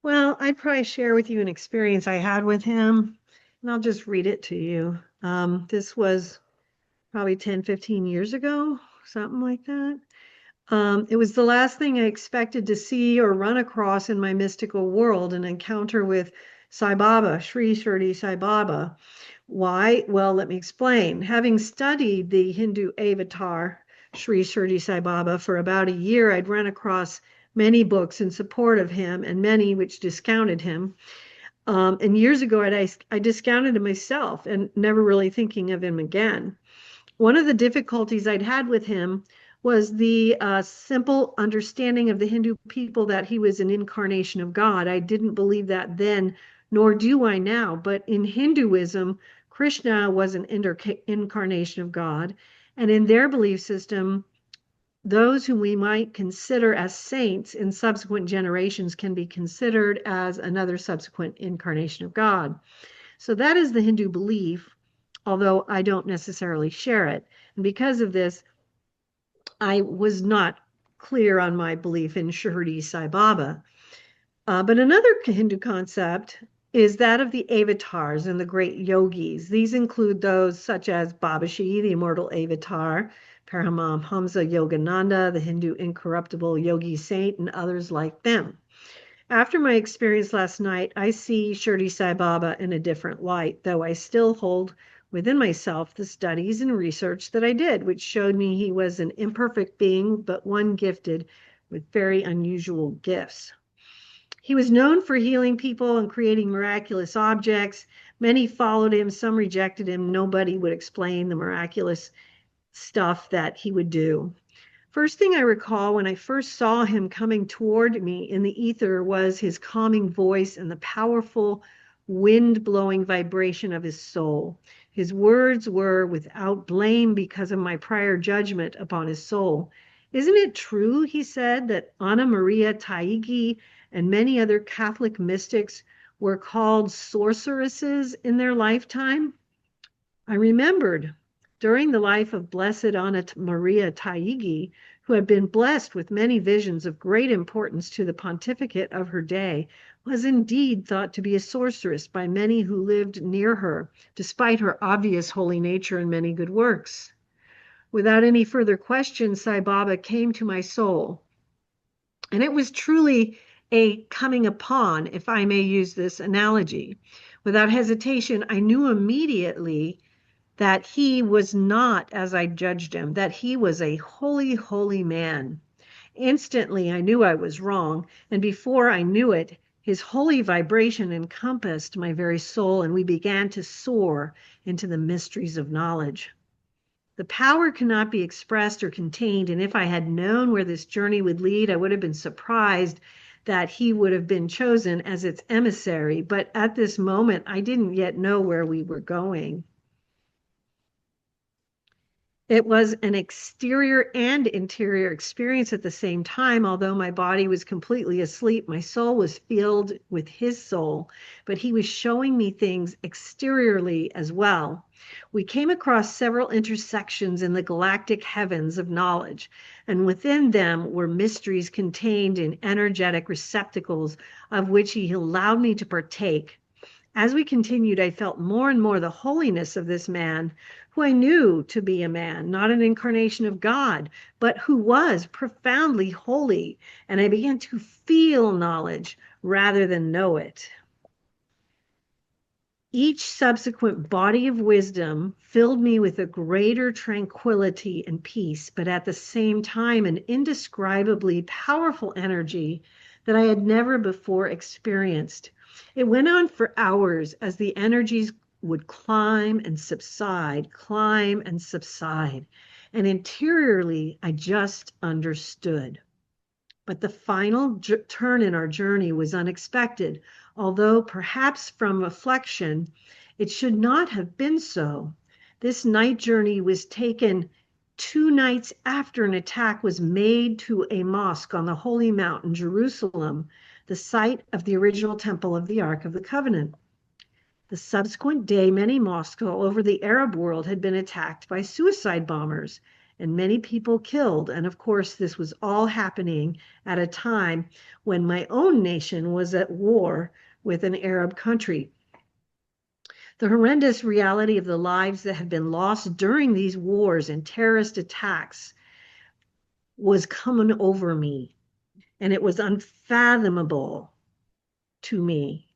Well, I'd probably share with you an experience I had with him. and I'll just read it to you. This was probably 10, 15 years ago, something like that. It was the last thing I expected to see or run across in my mystical world, an encounter with Sai Baba, Sri Shirdi Sai Baba. Why? Well, let me explain. Having studied the Hindu avatar, Sri Shirdi Sai Baba, for about a year, I'd run across many books in support of him and many which discounted him. And years ago, I discounted him myself and never really thinking of him again. One of the difficulties I'd had with him was the simple understanding of the Hindu people that he was an incarnation of God. I didn't believe that then, nor do I now. But in Hinduism, Krishna was an incarnation of God. And in their belief system, those whom we might consider as saints in subsequent generations can be considered as another subsequent incarnation of God. So that is the Hindu belief, although I don't necessarily share it. And because of this, I was not clear on my belief in Shirdi Sai Baba. But another Hindu concept is that of the avatars and the great yogis. These include those such as Babaji, the immortal avatar, Paramahamsa Yogananda, the Hindu incorruptible yogi saint, and others like them. After my experience last night, I see Shirdi Sai Baba in a different light, though I still hold within myself the studies and research that I did, which showed me he was an imperfect being, but one gifted with very unusual gifts. He was known for healing people and creating miraculous objects. Many followed him, some rejected him. Nobody would explain the miraculous stuff that he would do. First thing I recall when I first saw him coming toward me in the ether was his calming voice and the powerful wind-blowing vibration of his soul. His words were without blame because of my prior judgment upon his soul. Isn't it true, he said, that Anna Maria Taigi and many other Catholic mystics were called sorceresses in their lifetime? I remembered during the life of Blessed Anna Maria Taigi, who had been blessed with many visions of great importance to the pontificate of her day, was indeed thought to be a sorceress by many who lived near her, despite her obvious holy nature and many good works. Without any further question, Sai Baba came to my soul. And it was truly a coming upon, if I may use this analogy. Without hesitation, I knew immediately that he was not as I judged him, that he was a holy, holy man. Instantly, I knew I was wrong, and before I knew it, his holy vibration encompassed my very soul, and we began to soar into the mysteries of knowledge. The power cannot be expressed or contained, and if I had known where this journey would lead, I would have been surprised that he would have been chosen as its emissary, but at this moment, I didn't yet know where we were going. It was an exterior and interior experience at the same time. Although my body was completely asleep, my soul was filled with his soul, but he was showing me things exteriorly as well. We came across several intersections in the galactic heavens of knowledge, and within them were mysteries contained in energetic receptacles of which he allowed me to partake. As we continued, I felt more and more the holiness of this man, who I knew to be a man, not an incarnation of God, but who was profoundly holy. And I began to feel knowledge rather than know it. Each subsequent body of wisdom filled me with a greater tranquility and peace, but at the same time, an indescribably powerful energy that I had never before experienced. It went on for hours as the energies would climb and subside, and interiorly I just understood. But the final turn in our journey was unexpected, although perhaps from reflection, it should not have been so. This night journey was taken 2 nights after an attack was made to a mosque on the Holy Mountain, Jerusalem, the site of the original temple of the Ark of the Covenant. The subsequent day, many mosques all over the Arab world had been attacked by suicide bombers, and many people killed. And of course, this was all happening at a time when my own nation was at war with an Arab country. The horrendous reality of the lives that have been lost during these wars and terrorist attacks was coming over me, and it was unfathomable to me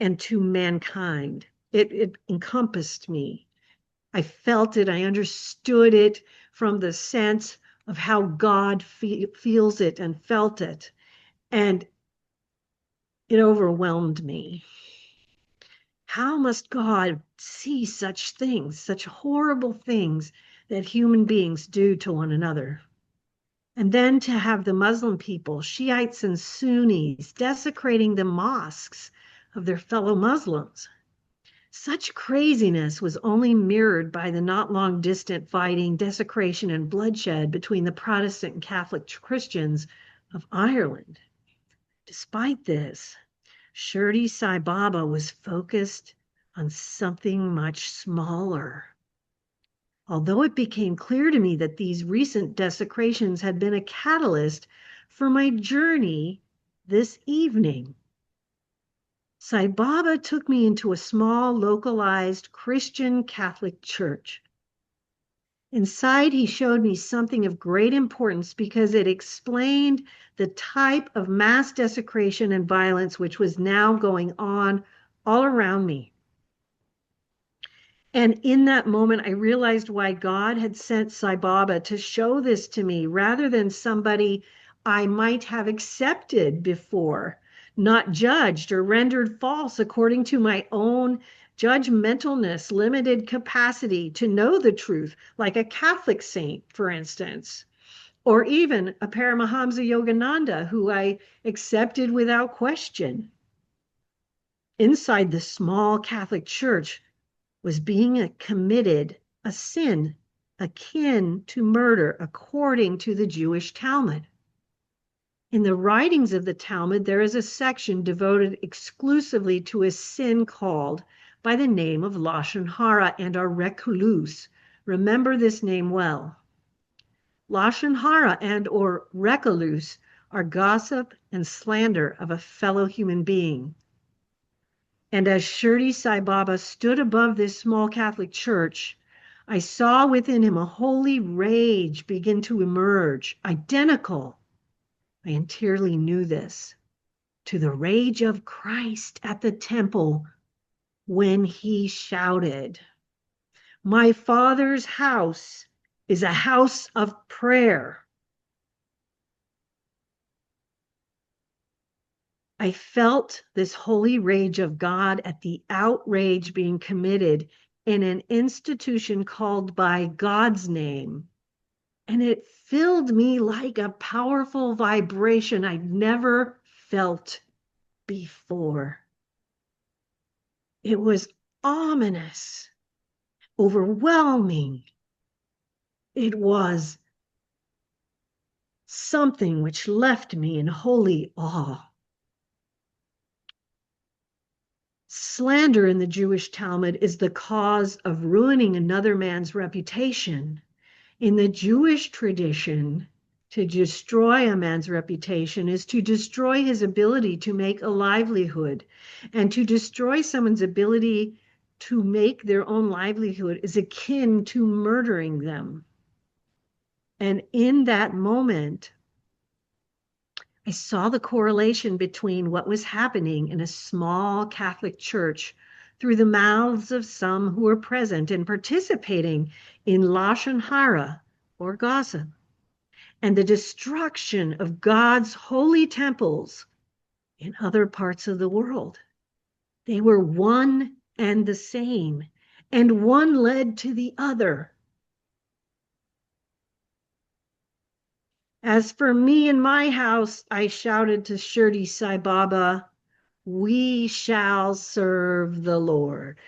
and to mankind. It encompassed me. I felt it. I understood it from the sense of how God feels it and felt it. And it overwhelmed me. How must God see such things, such horrible things that human beings do to one another? And then to have the Muslim people, Shiites and Sunnis, desecrating the mosques of their fellow Muslims. Such craziness was only mirrored by the not long distant fighting, desecration, and bloodshed between the Protestant and Catholic Christians of Ireland. Despite this, Shirdi Sai Baba was focused on something much smaller. Although it became clear to me that these recent desecrations had been a catalyst for my journey this evening, Sai Baba took me into a small, localized Christian Catholic church. Inside, he showed me something of great importance because it explained the type of mass desecration and violence which was now going on all around me. And in that moment, I realized why God had sent Sai Baba to show this to me rather than somebody I might have accepted before, not judged or rendered false according to my own judgmentalness, limited capacity to know the truth, like a Catholic saint, for instance, or even a Paramahamsa Yogananda, who I accepted without question. Inside the small Catholic church was being committed a sin akin to murder according to the Jewish Talmud. In the writings of the Talmud, there is a section devoted exclusively to a sin called by the name of Lashon Hara and our rekulus. Remember this name well. Lashon Hara and or rekulus are gossip and slander of a fellow human being. And as Shirdi Sai Baba stood above this small Catholic church, I saw within him a holy rage begin to emerge, identical, I entirely knew this, to the rage of Christ at the temple when he shouted, "My Father's house is a house of prayer." I felt this holy rage of God at the outrage being committed in an institution called by God's name. And it filled me like a powerful vibration I'd never felt before. It was ominous, overwhelming. It was something which left me in holy awe. Slander in the Jewish Talmud is the cause of ruining another man's reputation. In the Jewish tradition, to destroy a man's reputation is to destroy his ability to make a livelihood. And to destroy someone's ability to make their own livelihood is akin to murdering them. And in that moment, I saw the correlation between what was happening in a small Catholic church through the mouths of some who were present and participating in Lashon Hara, or gossip, and the destruction of God's holy temples in other parts of the world. They were one and the same, and one led to the other. As for me and my house, I shouted to Shirdi Sai Baba, "We shall serve the Lord."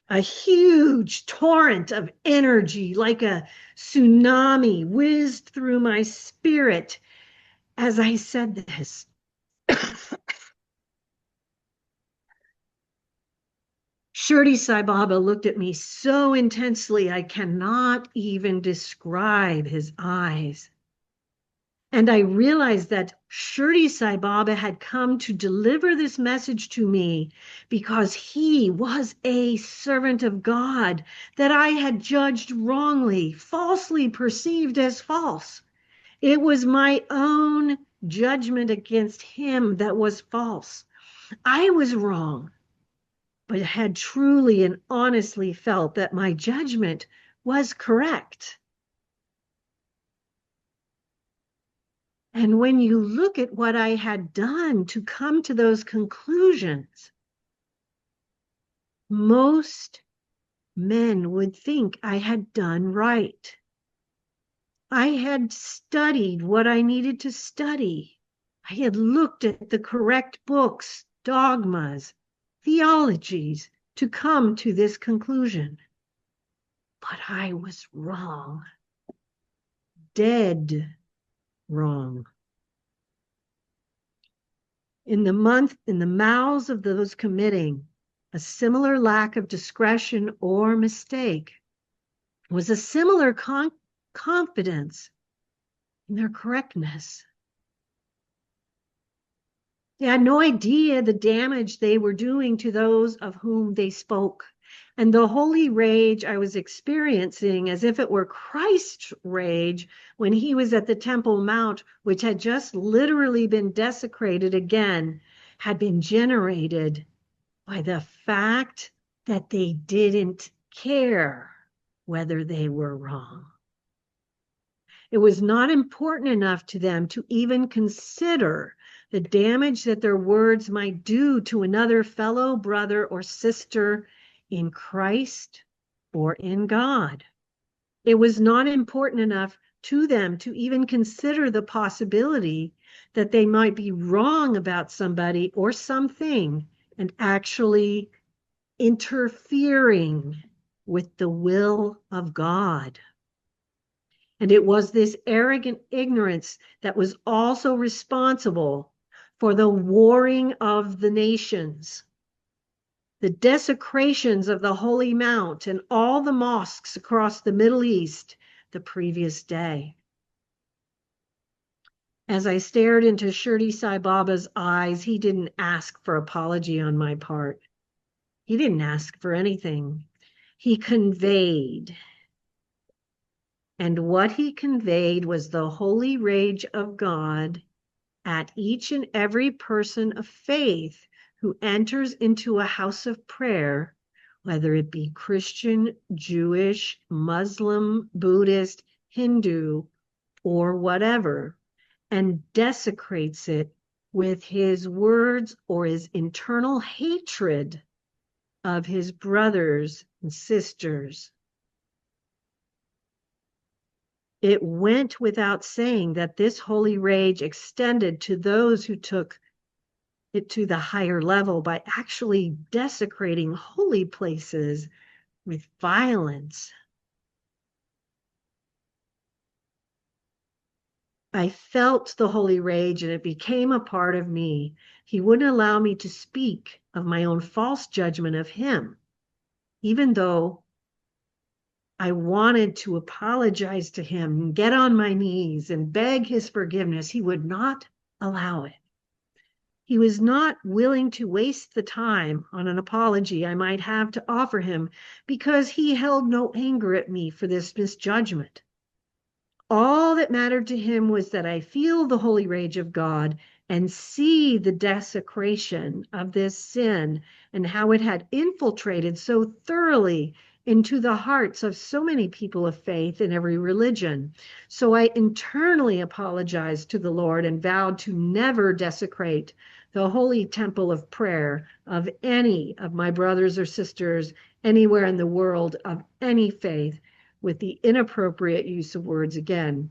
A huge torrent of energy, like a tsunami, whizzed through my spirit as I said this. Shirdi Sai Baba looked at me so intensely I cannot even describe his eyes. And I realized that Shirdi Sai Baba had come to deliver this message to me because he was a servant of God that I had judged wrongly, falsely perceived as false. It was my own judgment against him that was false. I was wrong, but had truly and honestly felt that my judgment was correct. And when you look at what I had done to come to those conclusions, most men would think I had done right. I had studied what I needed to study. I had looked at the correct books, dogmas, theologies to come to this conclusion. But I was wrong. Dead wrong. In the mouths of those committing a similar lack of discretion or mistake was a similar confidence in their correctness. They had no idea the damage they were doing to those of whom they spoke. And the holy rage I was experiencing, as if it were Christ's rage when he was at the Temple Mount, which had just literally been desecrated again, had been generated by the fact that they didn't care whether they were wrong. It was not important enough to them to even consider the damage that their words might do to another fellow brother or sister in Christ or in God. It was not important enough to them to even consider the possibility that they might be wrong about somebody or something and actually interfering with the will of God. And it was this arrogant ignorance that was also responsible for the warring of the nations, the desecrations of the Holy Mount and all the mosques across the Middle East the previous day. As I stared into Shirdi Sai Baba's eyes, he didn't ask for apology on my part. He didn't ask for anything. He conveyed. And what he conveyed was the holy rage of God at each and every person of faith who enters into a house of prayer, whether it be Christian, Jewish, Muslim, Buddhist, Hindu, or whatever, and desecrates it with his words or his internal hatred of his brothers and sisters. It went without saying that this holy rage extended to those who took it to the higher level by actually desecrating holy places with violence. I felt the holy rage and it became a part of me. He wouldn't allow me to speak of my own false judgment of him, even though I wanted to apologize to him and get on my knees and beg his forgiveness. He would not allow it. He was not willing to waste the time on an apology I might have to offer him because he held no anger at me for this misjudgment. All that mattered to him was that I feel the holy rage of God and see the desecration of this sin and how it had infiltrated so thoroughly into the hearts of so many people of faith in every religion. So I internally apologized to the Lord and vowed to never desecrate the holy temple of prayer of any of my brothers or sisters anywhere in the world of any faith with the inappropriate use of words again.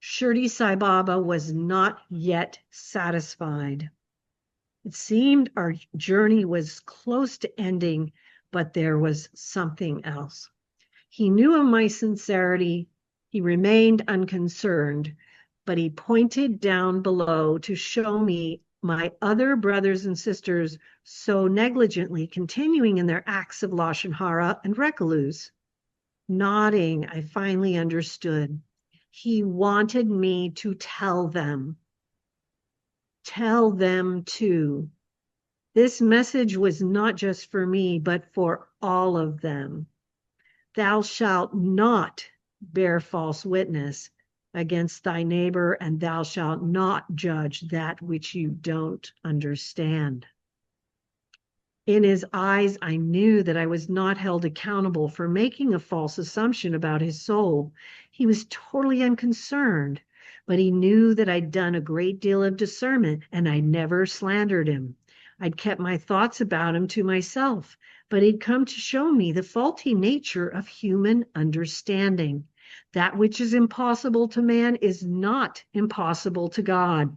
Shirdi Sai Baba was not yet satisfied. It seemed our journey was close to ending, but there was something else. He knew of my sincerity. He remained unconcerned, but he pointed down below to show me my other brothers and sisters so negligently continuing in their acts of Lashon Hara and Rekaluz. Nodding, I finally understood. He wanted me to tell them too. This message was not just for me, but for all of them. Thou shalt not bear false witness against thy neighbor, and thou shalt not judge that which you don't understand. In his eyes, I knew that I was not held accountable for making a false assumption about his soul. He was totally unconcerned, but he knew that I'd done a great deal of discernment and I never slandered him. I'd kept my thoughts about him to myself, but he'd come to show me the faulty nature of human understanding. That which is impossible to man is not impossible to God.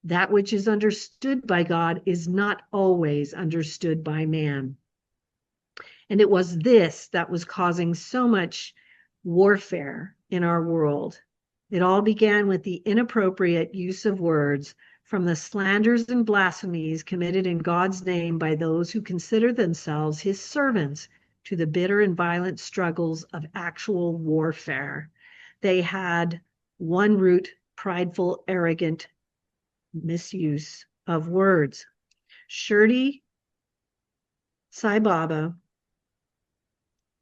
That which is understood by God is not always understood by man. And it was this that was causing so much warfare in our world. It all began with the inappropriate use of words, from the slanders and blasphemies committed in God's name by those who consider themselves his servants, to the bitter and violent struggles of actual warfare. They had one root: prideful, arrogant misuse of words. Shirdi Sai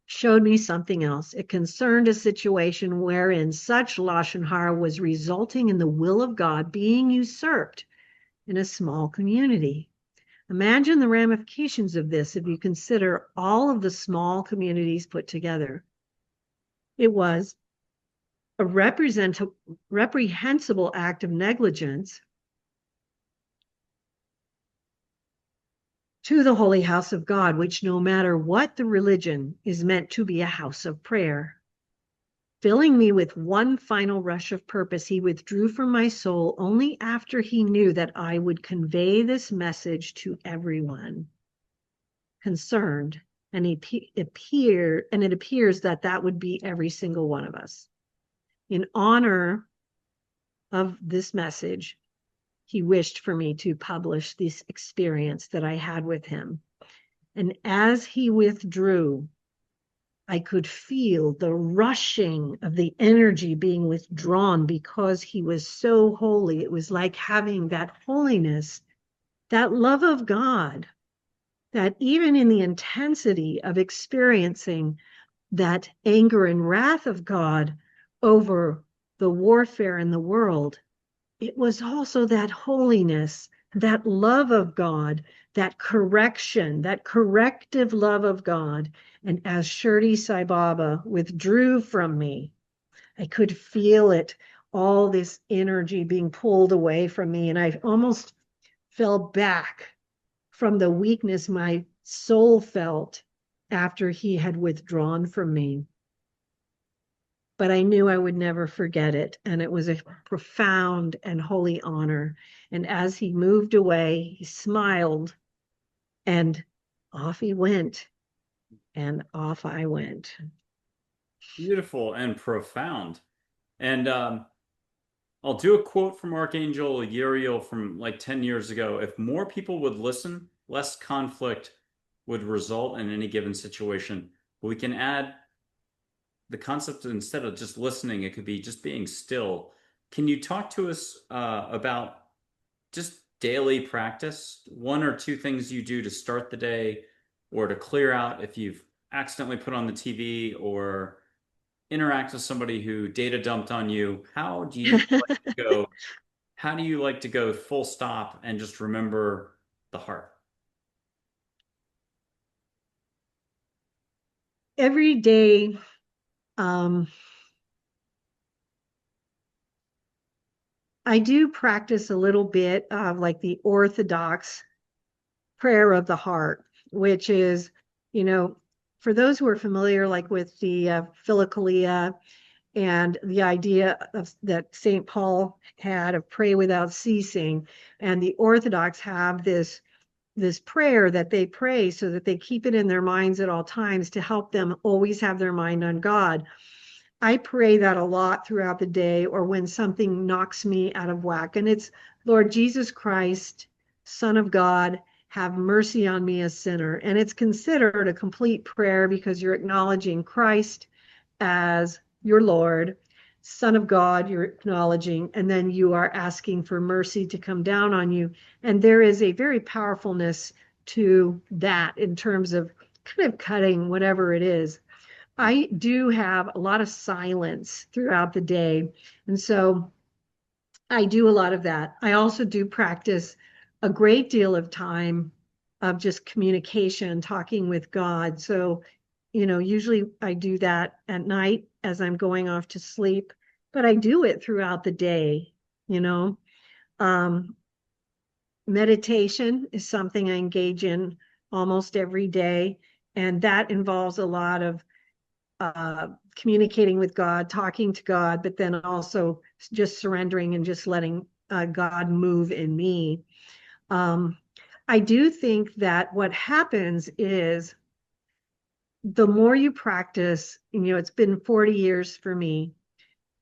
showed me something else. It concerned a situation wherein such Lashon Hara was resulting in the will of God being usurped in a small community. Imagine the ramifications of this if you consider all of the small communities put together. It was a reprehensible act of negligence to the holy house of God, which, no matter what the religion, is meant to be a house of prayer. Filling me with one final rush of purpose, he withdrew from my soul only after he knew that I would convey this message to everyone concerned, and it appears that that would be every single one of us. In honor of this message, he wished for me to publish this experience that I had with him. And as he withdrew, I could feel the rushing of the energy being withdrawn because he was so holy. It was like having that holiness, that love of God, that even in the intensity of experiencing that anger and wrath of God over the warfare in the world, it was also that holiness, that love of God, that correction, that corrective love of God. And as Shirdi Sai Baba withdrew from me, I could feel it, all this energy being pulled away from me. And I almost fell back from the weakness my soul felt after he had withdrawn from me. But I knew I would never forget it. And it was a profound and holy honor. And as he moved away, he smiled and off he went. And off I went. Beautiful and profound. And I'll do a quote from Archangel Uriel from like 10 years ago. If more people would listen, less conflict would result in any given situation. But we can add the concept, instead of just listening, it could be just being still. Can you talk to us about just daily practice, one or two things you do to start the day or to clear out if you've accidentally put on the TV or interact with somebody who data dumped on you? How do you like to go? How do you like to go full stop and just remember the heart? Every day, I do practice a little bit of like the Orthodox prayer of the heart, which is, for those who are familiar, like with the Philokalia and the idea of that St. Paul had of pray without ceasing, and the Orthodox have this prayer that they pray so that they keep it in their minds at all times to help them always have their mind on God. I pray that a lot throughout the day or when something knocks me out of whack. And it's, Lord Jesus Christ, Son of God, have mercy on me, a sinner. And it's considered a complete prayer because you're acknowledging Christ as your Lord, Son of God, you're acknowledging, and then you are asking for mercy to come down on you. And there is a very powerfulness to that in terms of kind of cutting whatever it is. I do have a lot of silence throughout the day. And so I do a lot of that. I also do practice a great deal of time of just communication, talking with God. So, usually I do that at night as I'm going off to sleep, but I do it throughout the day, you know. Um, Meditation is something I engage in almost every day, and that involves a lot of uh, communicating with God, talking to God, but then also just surrendering and just letting God move in me. Um, I do think that what happens is the more you practice, it's been 40 years for me,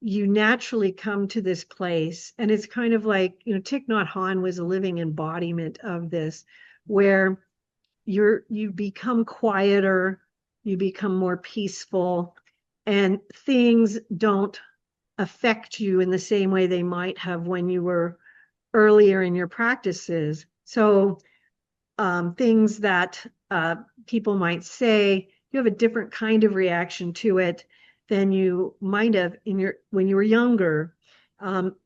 you naturally come to this place. And it's kind of like, Thich Nhat Hanh was a living embodiment of this, where you become quieter, you become more peaceful, and things don't affect you in the same way they might have when you were earlier in your practices. So things that people might say, you have a different kind of reaction to it than you might have when you were younger.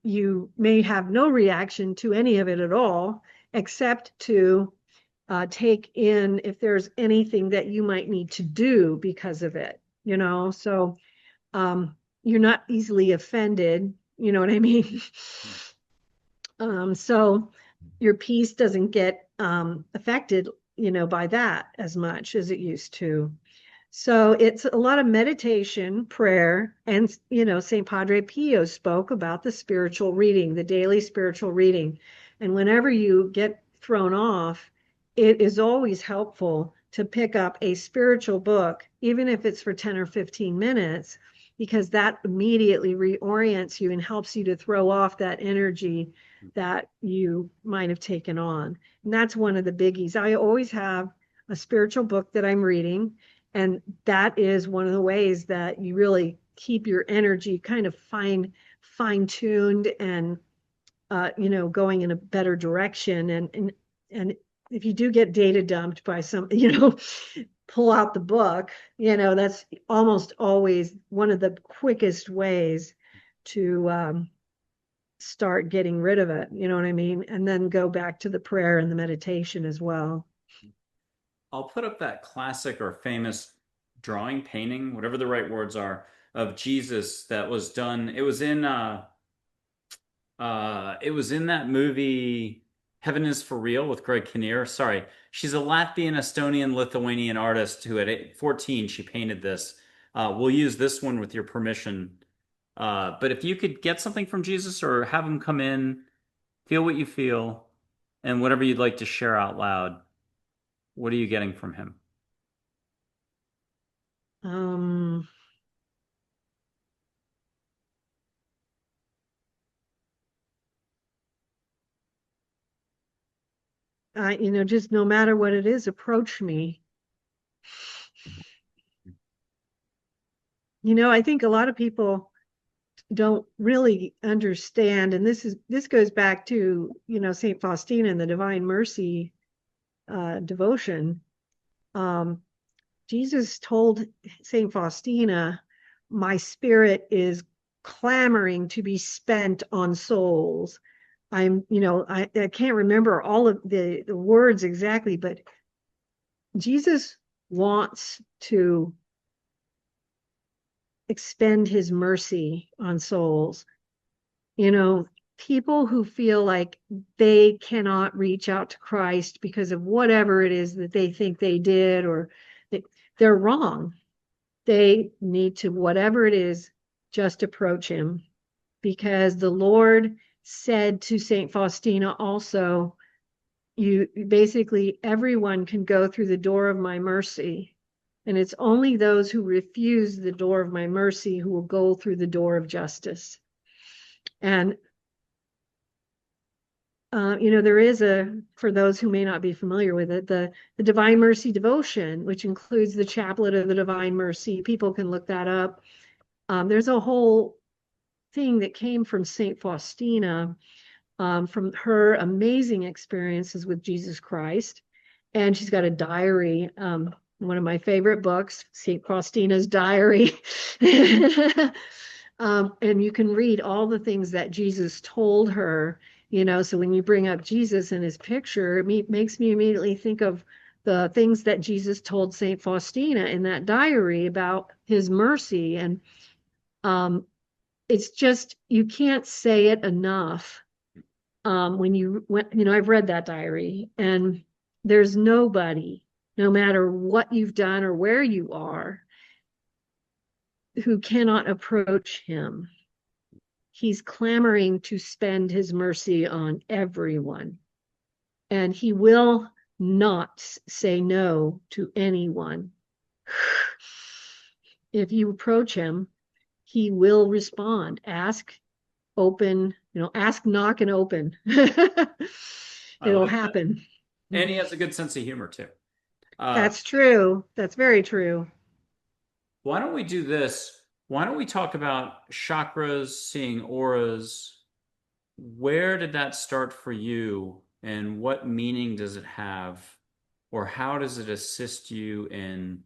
You may have no reaction to any of it at all, except to take in if there's anything that you might need to do because of it, So you're not easily offended, you know what I mean? So your peace doesn't get affected, by that as much as it used to. So it's a lot of meditation, prayer, and St. Padre Pio spoke about the spiritual reading, the daily spiritual reading. And whenever you get thrown off, it is always helpful to pick up a spiritual book, even if it's for 10 or 15 minutes, because that immediately reorients you and helps you to throw off that energy that you might have taken on. And that's one of the biggies. I always have a spiritual book that I'm reading, and that is one of the ways that you really keep your energy kind of fine-tuned and going in a better direction. And if you do get data dumped by some, pull out the book, that's almost always one of the quickest ways to start getting rid of it, you know what I mean? And then go back to the prayer and the meditation as well. I'll put up that classic or famous drawing, painting, whatever the right words are, of Jesus that was done. It was in that movie Heaven is for Real with Greg Kinnear. Sorry. She's a Latvian, Estonian, Lithuanian artist who at 14 she painted this. We'll use this one with your permission. But if you could get something from Jesus or have him come in, feel what you feel, and whatever you'd like to share out loud, what are you getting from him? Um, just no matter what it is, approach me. I think a lot of people don't really understand, and this goes back to, Saint Faustina and the Divine Mercy devotion. Um, Jesus told Saint Faustina, "My spirit is clamoring to be spent on souls." I can't remember all of the words exactly, but Jesus wants to expend his mercy on souls. People who feel like they cannot reach out to Christ because of whatever it is that they think they did, or they're wrong. They need to, whatever it is, just approach him, because the Lord said to Saint Faustina also, you basically, everyone can go through the door of my mercy. And it's only those who refuse the door of my mercy who will go through the door of justice. And, there is for those who may not be familiar with it, the Divine Mercy devotion, which includes the Chaplet of the Divine Mercy. People can look that up. There's a whole thing that came from Saint Faustina, from her amazing experiences with Jesus Christ. And she's got a diary, one of my favorite books, Saint Faustina's Diary. And you can read all the things that Jesus told her, so when you bring up Jesus and his picture, it makes me immediately think of the things that Jesus told Saint Faustina in that diary about his mercy. And um, it's just, you can't say it enough. I've read that diary, and there's nobody, no matter what you've done or where you are, who cannot approach him. He's clamoring to spend his mercy on everyone, and he will not say no to anyone. If you approach him, he will respond. Ask, open, ask, knock, and open. I It'll like that. happen. And he has a good sense of humor too. That's true. That's very true. Why don't we do this? Why don't we talk about chakras, seeing auras? Where did that start for you, and what meaning does it have, or how does it assist you in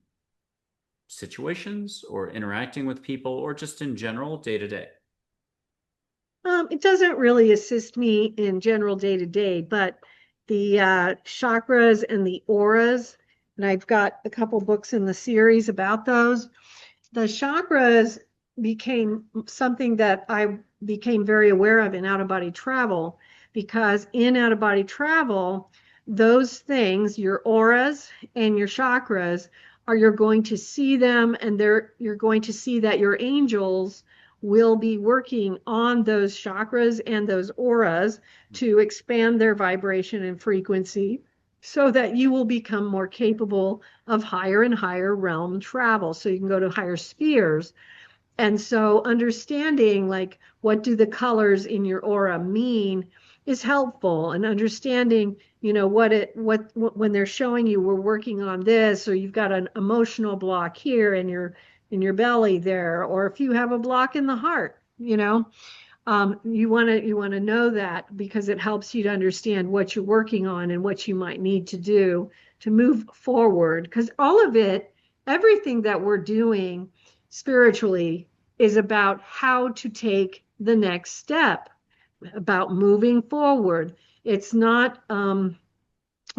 situations or interacting with people, or just in general, day to day? It doesn't really assist me in general day to day, but the chakras and the auras, and I've got a couple books in the series about those. The chakras became something that I became very aware of in out of body travel, because in out of body travel, those things, your auras and your chakras, you're going to see them, and you're going to see that your angels will be working on those chakras and those auras to expand their vibration and frequency, so that you will become more capable of higher and higher realm travel. So you can go to higher spheres. And so understanding, like, what do the colors in your aura mean is helpful. And understanding, what when they're showing you we're working on this, or you've got an emotional block here in your belly there, or if you have a block in the heart, you want to know that, because it helps you to understand what you're working on and what you might need to do to move forward. Because all of it, everything that we're doing spiritually, is about how to take the next step, about moving forward. It's not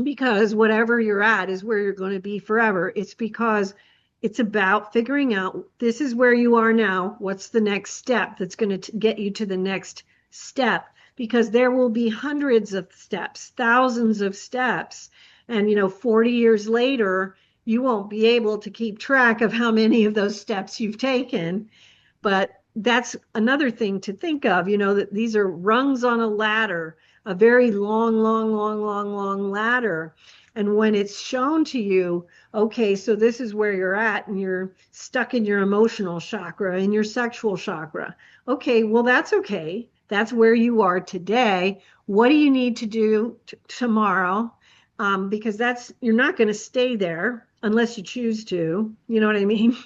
because whatever you're at is where you're going to be forever. It's because it's about figuring out, this is where you are now. What's the next step that's going to get you to the next step? Because there will be hundreds of steps, thousands of steps. And, 40 years later, you won't be able to keep track of how many of those steps you've taken. But that's another thing to think of, that these are rungs on a ladder, a very long, long, long, long, long ladder. And when it's shown to you, okay, so this is where you're at, and you're stuck in your emotional chakra and your sexual chakra. Okay, well, that's okay. That's where you are today. What do you need to do tomorrow? Because you're not going to stay there unless you choose to. You know what I mean?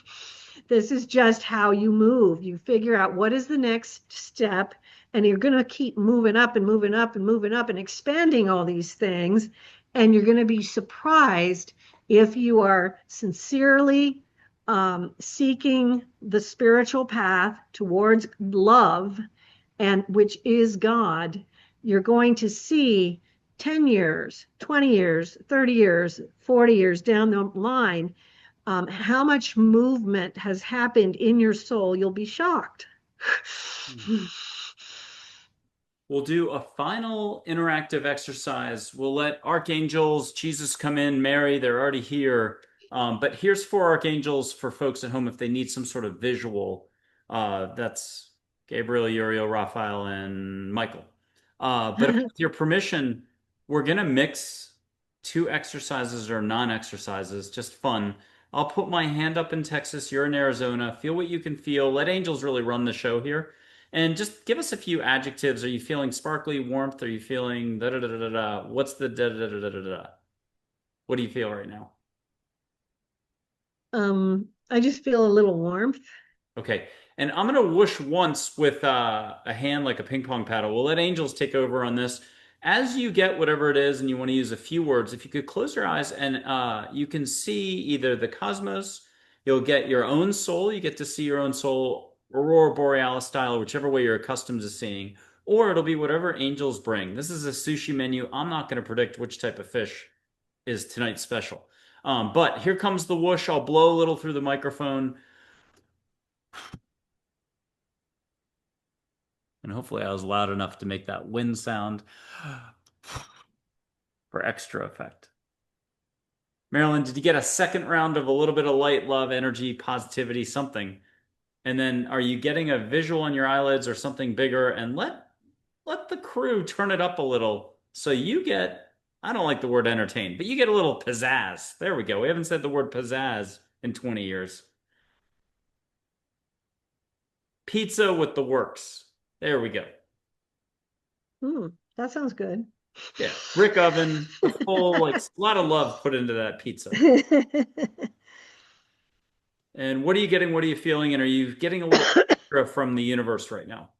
This is just how you move. You figure out what is the next step, and you're going to keep moving up and moving up and moving up and expanding all these things. And you're going to be surprised if you are sincerely seeking the spiritual path towards love, and which is God. You're going to see 10 years, 20 years, 30 years, 40 years down the line, how much movement has happened in your soul. You'll be shocked. We'll do a final interactive exercise. We'll let archangels, Jesus come in, Mary, they're already here. But here's four archangels for folks at home if they need some sort of visual. That's Gabriel, Uriel, Raphael, and Michael. But with your permission, we're going to mix two exercises or non-exercises, just fun. I'll put my hand up in Texas, you're in Arizona. Feel what you can feel. Let angels really run the show here. And just give us a few adjectives. Are you feeling sparkly, warmth? Are you feeling da da da da da? What's the da da da da da da? What do you feel right now? I just feel a little warmth. Okay. And I'm going to whoosh once with a hand like a ping pong paddle. We'll let angels take over on this. As you get whatever it is and you want to use a few words, if you could close your eyes and you can see either the cosmos, you'll get your own soul, you get to see your own soul, Aurora Borealis style, whichever way you're accustomed to seeing, or it'll be whatever angels bring. This is a sushi menu. I'm not going to predict which type of fish is tonight's special. But here comes the whoosh. I'll blow a little through the microphone. And hopefully I was loud enough to make that wind sound for extra effect. Marilyn, did you get a second round of a little bit of light, love, energy, positivity, something? And then are you getting a visual on your eyelids or something bigger? And let the crew turn it up a little so you get, I don't like the word entertain, but you get a little pizzazz. There we go. We haven't said the word pizzazz in 20 years. Pizza with the works. There we go. That sounds good. Yeah, brick oven, the full, like, a lot of love put into that pizza. And what are you getting? What are you feeling? And are you getting a little extra from the universe right now?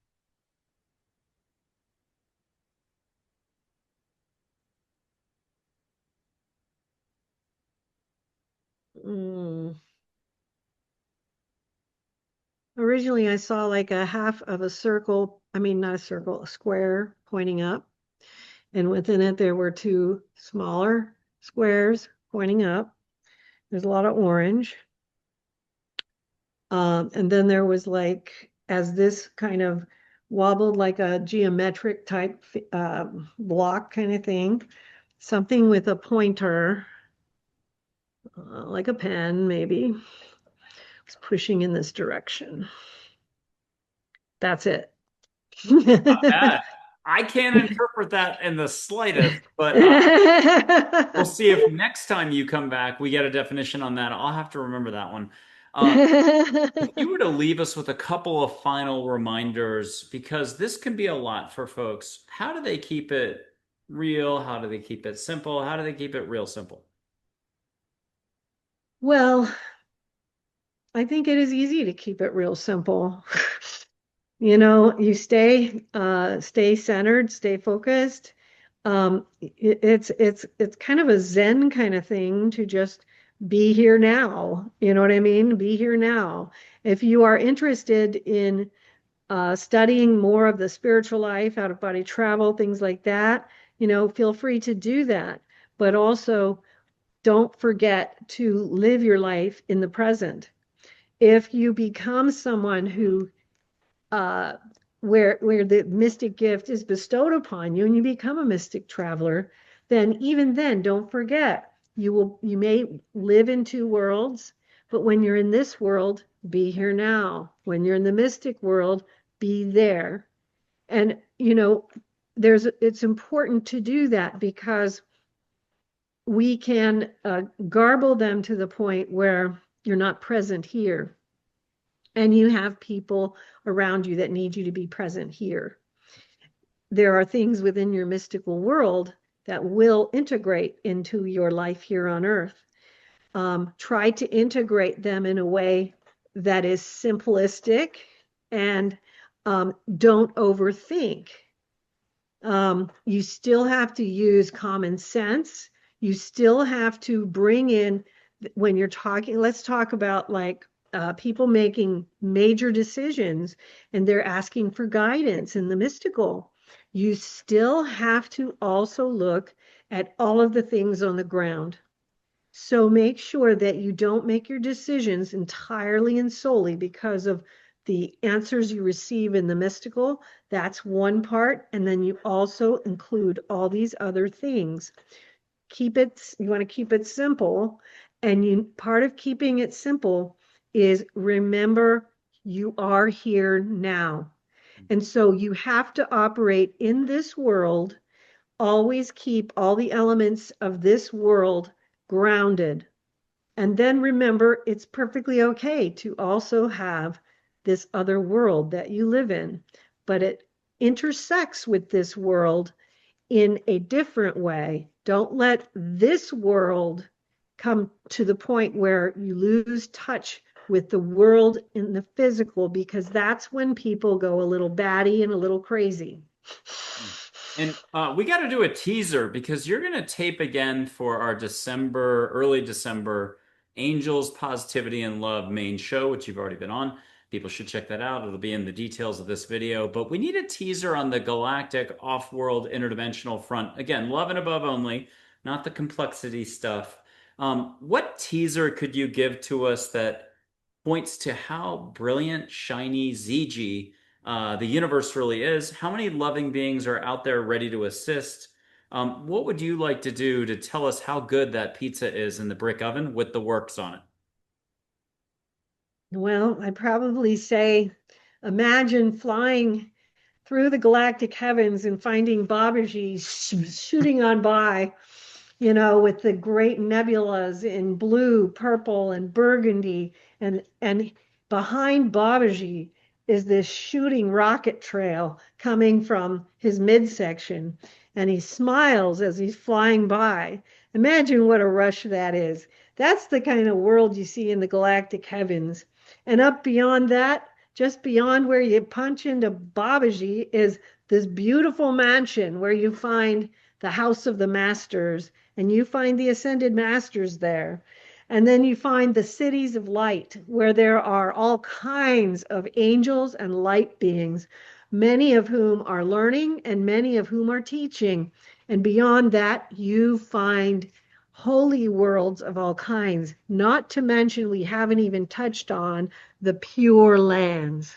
Mm. Originally, I saw like a half of a circle. I mean, not a circle, a square pointing up. And within it, there were two smaller squares pointing up. There's a lot of orange. And then there was like, as this kind of wobbled like a geometric type block kind of thing, something with a pointer, like a pen maybe, was pushing in this direction. That's it. Bad. I can't interpret that in the slightest, but we'll see if next time you come back, we get a definition on that. I'll have to remember that one. If you were to leave us with a couple of final reminders, because this can be a lot for folks, how do they keep it real? How do they keep it simple? How do they keep it real simple? Well, I think it is easy to keep it real simple. You stay centered, stay focused. It's kind of a Zen kind of thing to just be here now. You know what I mean? Be here now. If you are interested in studying more of the spiritual life, out of body travel, things like that, feel free to do that. But also, don't forget to live your life in the present. If you become someone who uh, where the mystic gift is bestowed upon you and you become a mystic traveler, then even then, don't forget you may live in two worlds, but when you're in this world, be here now. When you're in the mystic world, be there. And it's important to do that because we can garble them to the point where you're not present here and you have people around you that need you to be present here. There are things within your mystical world that will integrate into your life here on earth. Try to integrate them in a way that is simplistic and don't overthink. You still have to use common sense. You still have to bring in, when you're talking, let's talk about like people making major decisions and they're asking for guidance in the mystical. You still have to also look at all of the things on the ground. So make sure that you don't make your decisions entirely and solely because of the answers you receive in the mystical. That's one part. And then you also include all these other things. You want to keep it simple. And part of keeping it simple is remember you are here now. And so you have to operate in this world, always keep all the elements of this world grounded. And then remember, it's perfectly okay to also have this other world that you live in, but it intersects with this world in a different way. Don't let this world come to the point where you lose touch with the world in the physical, because that's when people go a little batty and a little crazy. And we got to do a teaser because you're going to tape again for our December, early December Angels, Positivity, and Love main show, which you've already been on. People should check that out. It'll be in the details of this video. But we need a teaser on the galactic, off-world, interdimensional front. Again, love and above only, not the complexity stuff. What teaser could you give to us that points to how brilliant, shiny, ZG the universe really is? How many loving beings are out there ready to assist? What would you like to do to tell us how good that pizza is in the brick oven with the works on it? Well, I'd probably say imagine flying through the galactic heavens and finding Babaji shooting on by, with the great nebulas in blue, purple, and burgundy. And behind Babaji is this shooting rocket trail coming from his midsection. And he smiles as he's flying by. Imagine what a rush that is. That's the kind of world you see in the galactic heavens. And up beyond that, just beyond where you punch into Babaji, is this beautiful mansion where you find the House of the Masters, and you find the Ascended Masters there. And then you find the cities of light, where there are all kinds of angels and light beings, many of whom are learning and many of whom are teaching. And beyond that, you find holy worlds of all kinds, not to mention we haven't even touched on the Pure Lands.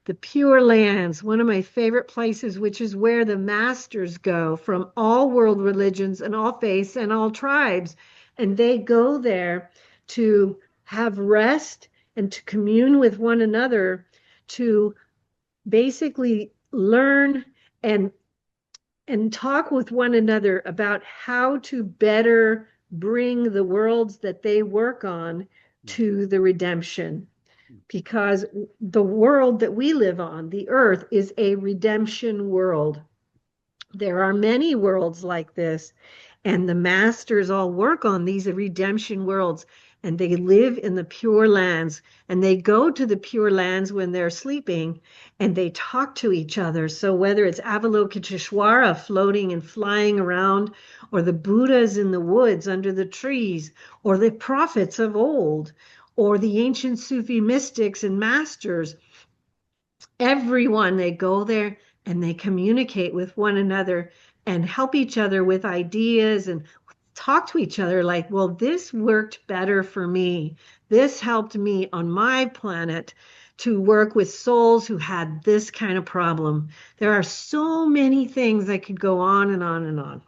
The Pure Lands, one of my favorite places, which is where the masters go from all world religions and all faiths and all tribes. And they go there to have rest and to commune with one another, to basically learn and talk with one another about how to better bring the worlds that they work on to the redemption, because the world that we live on, the earth, is a redemption world. There are many worlds like this, and the masters all work on these redemption worlds, and they live in the Pure Lands, and they go to the Pure Lands when they're sleeping, and they talk to each other. So whether it's Avalokiteshvara floating and flying around, or the Buddhas in the woods under the trees, or the prophets of old, or the ancient Sufi mystics and masters, everyone, they go there and they communicate with one another and help each other with ideas and talk to each other like, well, this worked better for me. This helped me on my planet to work with souls who had this kind of problem. There are so many things that could go on and on and on.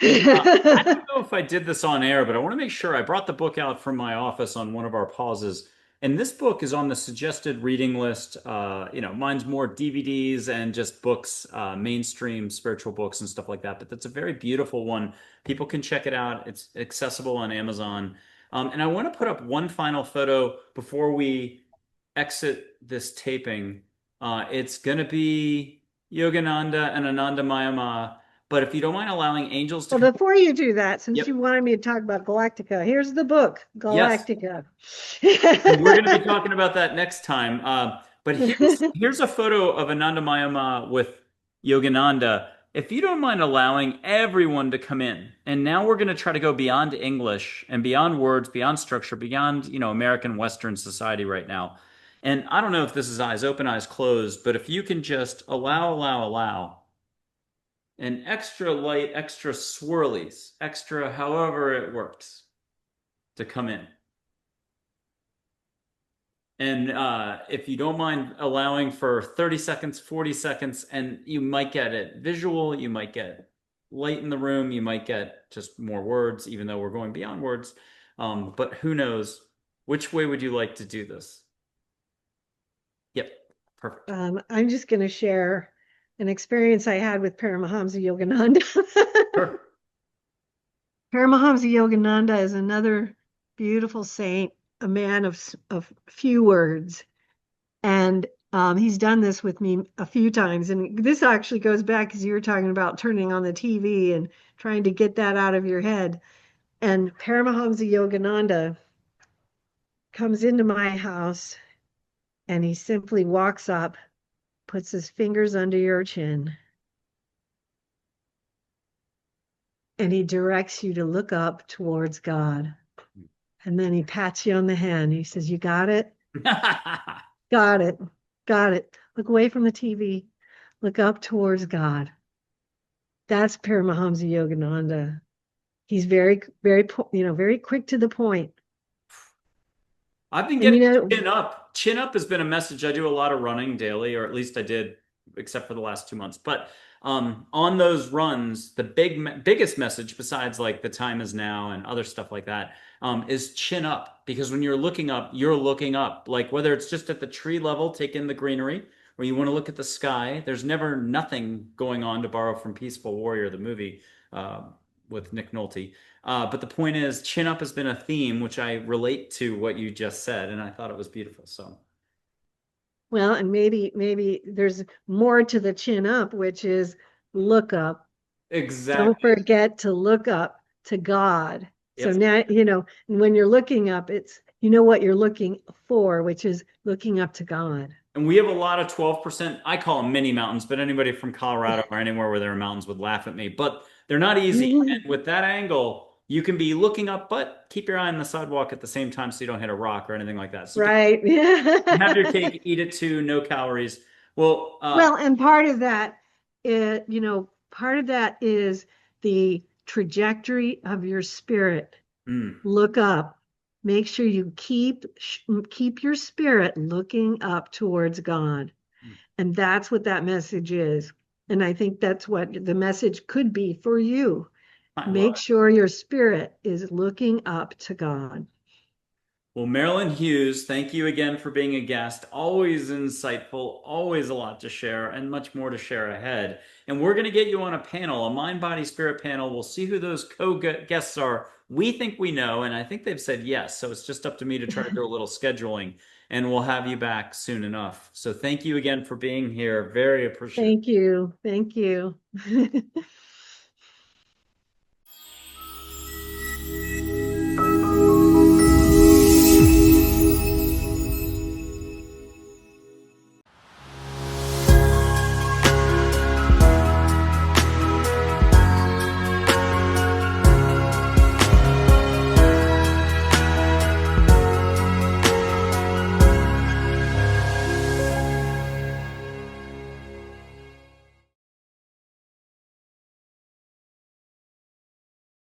I don't know if I did this on air, but I want to make sure I brought the book out from my office on one of our pauses. And this book is on the suggested reading list. Mine's more DVDs and just books, mainstream spiritual books and stuff like that. But that's a very beautiful one. People can check it out. It's accessible on Amazon. And I want to put up one final photo before we exit this taping. It's going to be Yogananda and Ananda Mayama. But if you don't mind allowing angels to Well, come. before you do that, since Yep. you wanted me to talk about Galactica, here's the book, Yes. Galactica. And we're going to be talking about that next time. But here's a photo of Ananda Mayama with Yogananda. If you don't mind allowing everyone to come in, and now we're going to try to go beyond English and beyond words, beyond structure, beyond, American Western society right now. And I don't know if this is eyes open, eyes closed, but if you can just allow, and extra light, extra swirlies, extra however it works to come in. And if you don't mind allowing for 30 seconds, 40 seconds, and you might get it visual, you might get light in the room, you might get just more words, even though we're going beyond words. But who knows? Which way would you like to do this? Yep, perfect. I'm just going to share an experience I had with Paramahamsa Yogananda. Sure. Paramahamsa Yogananda is another beautiful saint, a man of few words. And he's done this with me a few times. And this actually goes back because you were talking about turning on the TV and trying to get that out of your head. And Paramahamsa Yogananda comes into my house and he simply walks up, puts his fingers under your chin, and he directs you to look up towards God. And then he pats you on the hand. He says, "You got it? Got it. Got it. Look away from the TV. Look up towards God." That's Paramahamsa Yogananda. He's very quick to the point. I've been And getting chin up. Chin up has been a message. I do a lot of running daily, or at least I did, except for the last 2 months. But on those runs, the biggest message, besides like the time is now and other stuff like that, is chin up. Because when you're looking up, you're looking up. Like whether it's just at the tree level, take in the greenery, or you want to look at the sky. There's never nothing going on, to borrow from Peaceful Warrior, the movie uh, with Nick Nolte. But the point is, chin up has been a theme, which I relate to what you just said, and I thought it was beautiful. So, well, and maybe there's more to the chin up, which is look up. Don't exactly. forget to look up to God. So Yep. now, when you're looking up, it's what you're looking for, which is looking up to God. And we have a lot of 12%. I call them mini mountains, but anybody from Colorado or anywhere where there are mountains would laugh at me. But they're not easy. And with that angle, you can be looking up, but keep your eye on the sidewalk at the same time so you don't hit a rock or anything like that. So Right. you can have your cake, eat it too, no calories. Well, Well, and part of that is the trajectory of your spirit. mm, Look up. Make sure you keep your spirit looking up towards God. mm. And that's what that message is. And I think that's what the message could be for you. I love Make it. sure your spirit is looking up to God. Well, Marilynn Hughes, thank you again for being a guest. Always insightful, always a lot to share, and much more to share ahead. And we're going to get you on a panel, a mind, body, spirit panel. We'll see who those co-guests are. We think we know, and I think they've said yes. So it's just up to me to try to do a little scheduling, and we'll have you back soon enough. So thank you again for being here. Very appreciative. Thank you. Thank you.